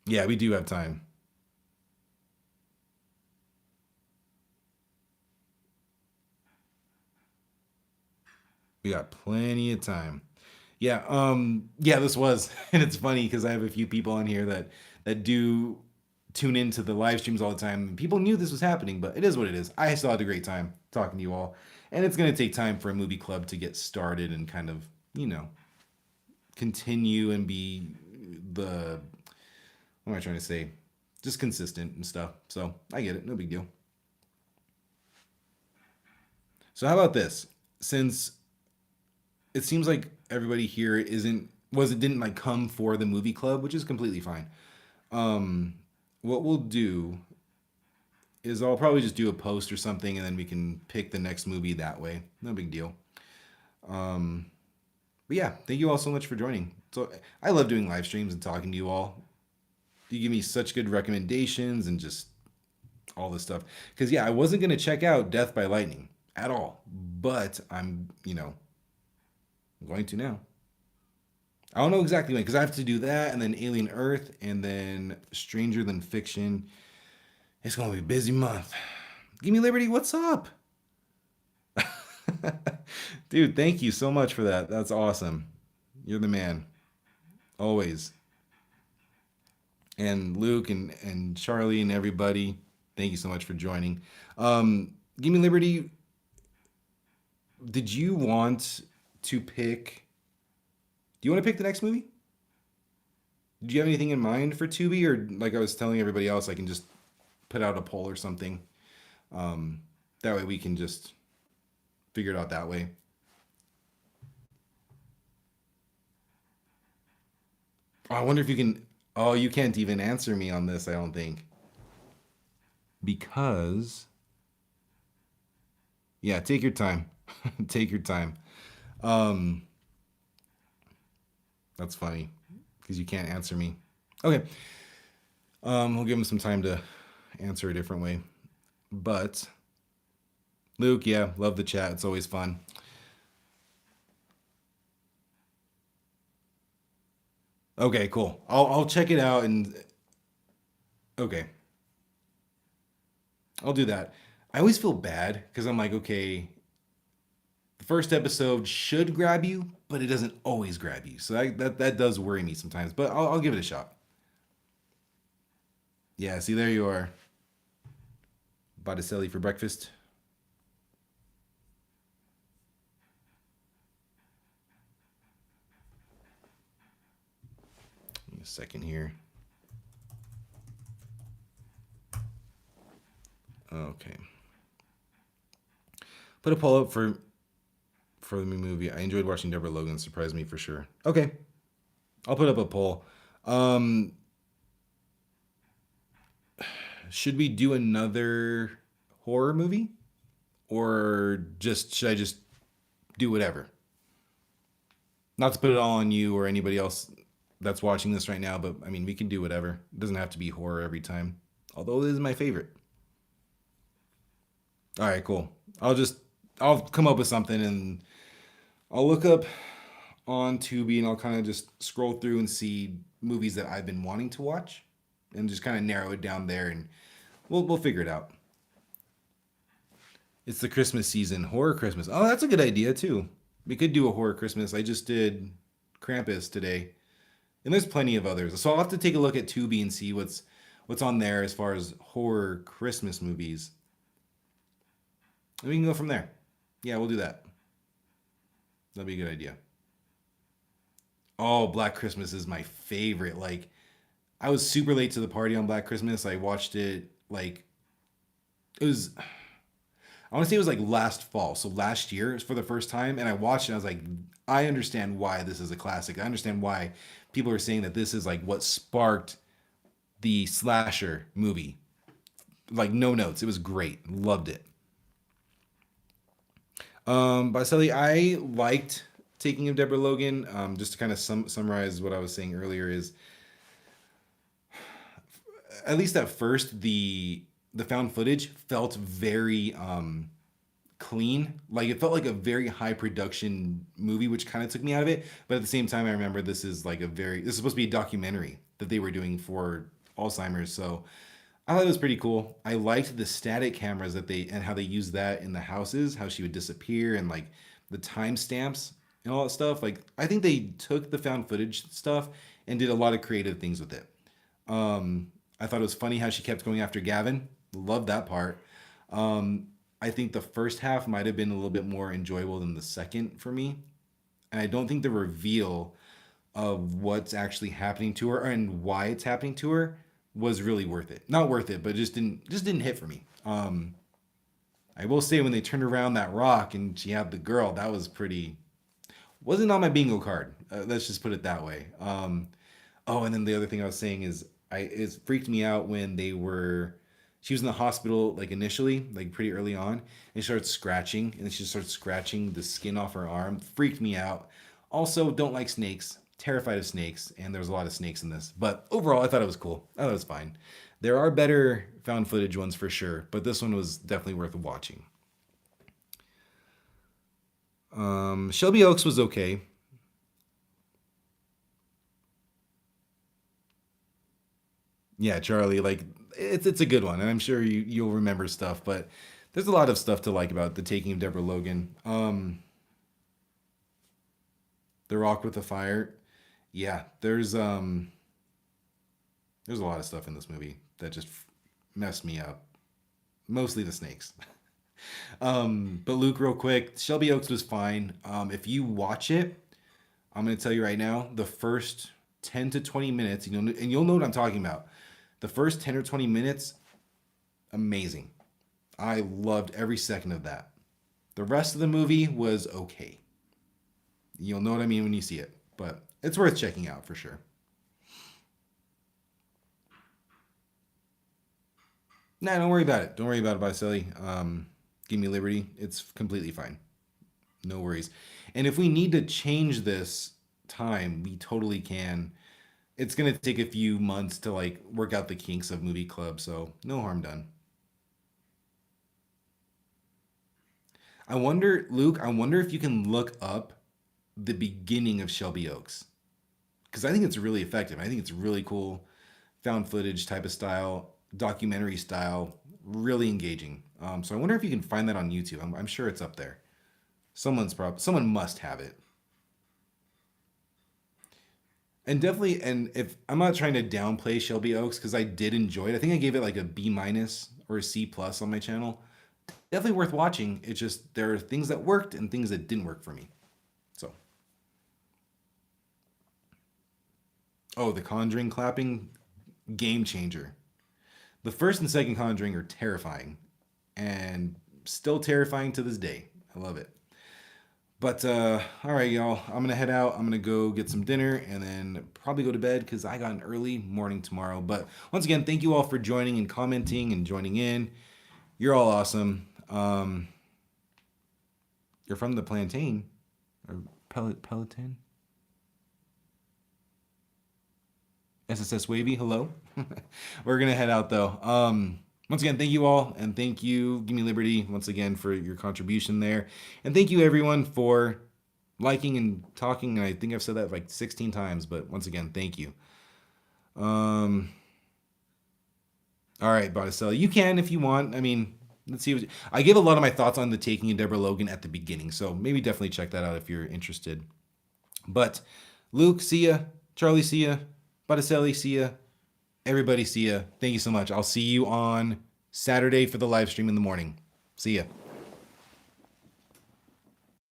Yeah, we do have time. We got plenty of time. Yeah, yeah, this was, and it's funny because I have a few people on here that do tune into the live streams all the time. People knew this was happening, but it is what it is. I still had a great time talking to you all, and it's gonna take time for a movie club to get started and kind of, continue and be the, what am I trying to say, just consistent and stuff. So I get it, no big deal. So how about this? Since it seems like everybody here isn't was it didn't like come for the movie club, which is completely fine. Um, what we'll do is I'll probably just do a post or something, and then we can pick the next movie that way. No big deal. Um, but yeah, thank you all so much for joining. So I love doing live streams and talking to you all. You give me such good recommendations and just all this stuff. Because yeah, I wasn't gonna check out Death by Lightning at all, but I'm going to now. I don't know exactly when because I have to do that and then Alien Earth and then Stranger Than Fiction. It's gonna be a busy month. Give me Liberty, what's up? Dude, thank you so much for that. That's awesome. You're the man. Always. And Luke and Charlie and everybody, thank you so much for joining. Give me Liberty. Did you want to pick? Do you want to pick the next movie? Do you have anything in mind for Tubi, or like I was telling everybody else, I can just put out a poll or something. Um, that way we can just figure it out that way. Oh, I wonder if you can. Oh, you can't even answer me on this. I don't think because yeah, take your time. Take your time. Um, that's funny because you can't answer me. Okay, we'll give him some time to answer a different way. But Luke, yeah, love the chat. It's always fun. Okay, cool. I'll check it out and okay, I'll do that. I always feel bad because I'm like, okay, the first episode should grab you, but it doesn't always grab you. So that does worry me sometimes. But I'll give it a shot. Yeah, see, there you are. Botticelli for breakfast. Give me a second here. Okay. Put a poll up for the movie. I enjoyed watching Deborah Logan. Surprised me for sure. Okay, I'll put up a poll. Um, should we do another horror movie, or just should I just do whatever? Not to put it all on you or anybody else that's watching this right now, but I mean we can do whatever. It doesn't have to be horror every time. Although it is my favorite. All right, cool. I'll come up with something and I'll look up on Tubi and I'll kind of just scroll through and see movies that I've been wanting to watch and just kind of narrow it down there and we'll figure it out. It's the Christmas season, horror Christmas. Oh, that's a good idea too. We could do a horror Christmas. I just did Krampus today, and there's plenty of others. So I'll have to take a look at Tubi and see what's on there as far as horror Christmas movies, and we can go from there. Yeah, we'll do that. That'd be a good idea. Oh, Black Christmas is my favorite. Like, I was super late to the party on Black Christmas. I watched it like it was. I want to say it was like last fall, so last year for the first time, and I watched it. And I was like, I understand why this is a classic. I understand why people are saying that this is like what sparked the slasher movie. Like no notes, it was great. Loved it. Basili, I liked Taking of Deborah Logan. Just to kind of summarize what I was saying earlier is, at least at first, the found footage felt very clean. Like it felt like a very high production movie, which kind of took me out of it. But at the same time, I remember this is supposed to be a documentary that they were doing for Alzheimer's. So I thought it was pretty cool. I liked the static cameras that they and how they used that in the houses, how she would disappear and like the timestamps and all that stuff. Like I think they took the found footage stuff and did a lot of creative things with it. I thought it was funny how she kept going after Gavin. Loved that part. I think the first half might have been a little bit more enjoyable than the second for me. And I don't think the reveal of what's actually happening to her and why it's happening to her was really worth it. Not worth it, but just didn't hit for me. I will say when they turned around that rock and she had the girl, that was pretty wasn't on my bingo card. Let's just put it that way. Oh, and then the other thing I was saying is it freaked me out when she was in the hospital like initially, like pretty early on, and she started scratching, and then she started scratching the skin off her arm. Freaked me out. Also, don't like snakes. Terrified of snakes, and there's a lot of snakes in this. But overall, I thought it was cool. I thought it was fine. There are better found footage ones for sure, but this one was definitely worth watching. Shelby Oaks was okay. Yeah, Charlie, like it's a good one, and I'm sure you'll remember stuff, but there's a lot of stuff to like about the Taking of Deborah Logan. The Rock with the Fire. Yeah, there's a lot of stuff in this movie that just messed me up. Mostly the snakes. But Luke, real quick, Shelby Oaks was fine. If you watch it, I'm gonna tell you right now, the first 10 to 20 minutes, and you'll know what I'm talking about. The first 10 or 20 minutes, amazing. I loved every second of that. The rest of the movie was okay. You'll know what I mean when you see it, but it's worth checking out for sure. Nah, don't worry about it. Don't worry about it, Basili. Give me liberty. It's completely fine. No worries. And if we need to change this time, we totally can. It's gonna take a few months to like work out the kinks of movie club, so no harm done. I wonder, Luke, I wonder if you can look up the beginning of Shelby Oaks. Because I think it's really effective. I think it's really cool, found footage type of style, documentary style, really engaging. So I wonder if you can find that on YouTube. I'm sure it's up there. Someone must have it. And definitely, and if I'm not trying to downplay Shelby Oaks because I did enjoy it. I think I gave it like a B minus or a C plus on my channel. Definitely worth watching. It's just there are things that worked and things that didn't work for me. So, oh, the Conjuring clapping, game changer. The first and second Conjuring are terrifying, and still terrifying to this day. I love it. But all right, y'all. I'm gonna head out. I'm gonna go get some dinner and then probably go to bed because I got an early morning tomorrow. But once again, thank you all for joining and commenting and joining in. You're all awesome. You're from the plantain or Peloton? SSS Wavy, hello. We're gonna head out though. Once again, thank you all, and thank you, Give Me Liberty, once again for your contribution there, and thank you everyone for liking and talking. And I think I've said that like 16 times, but once again, thank you. Um, all right, Botticelli, you can if you want. I mean, let's see. I gave a lot of my thoughts on the Taking of Deborah Logan at the beginning, so maybe definitely check that out if you're interested. But Luke, see ya. Charlie, see ya. Botticelli, see ya. Everybody, see ya. Thank you so much. I'll see you on Saturday for the live stream in the morning. See ya.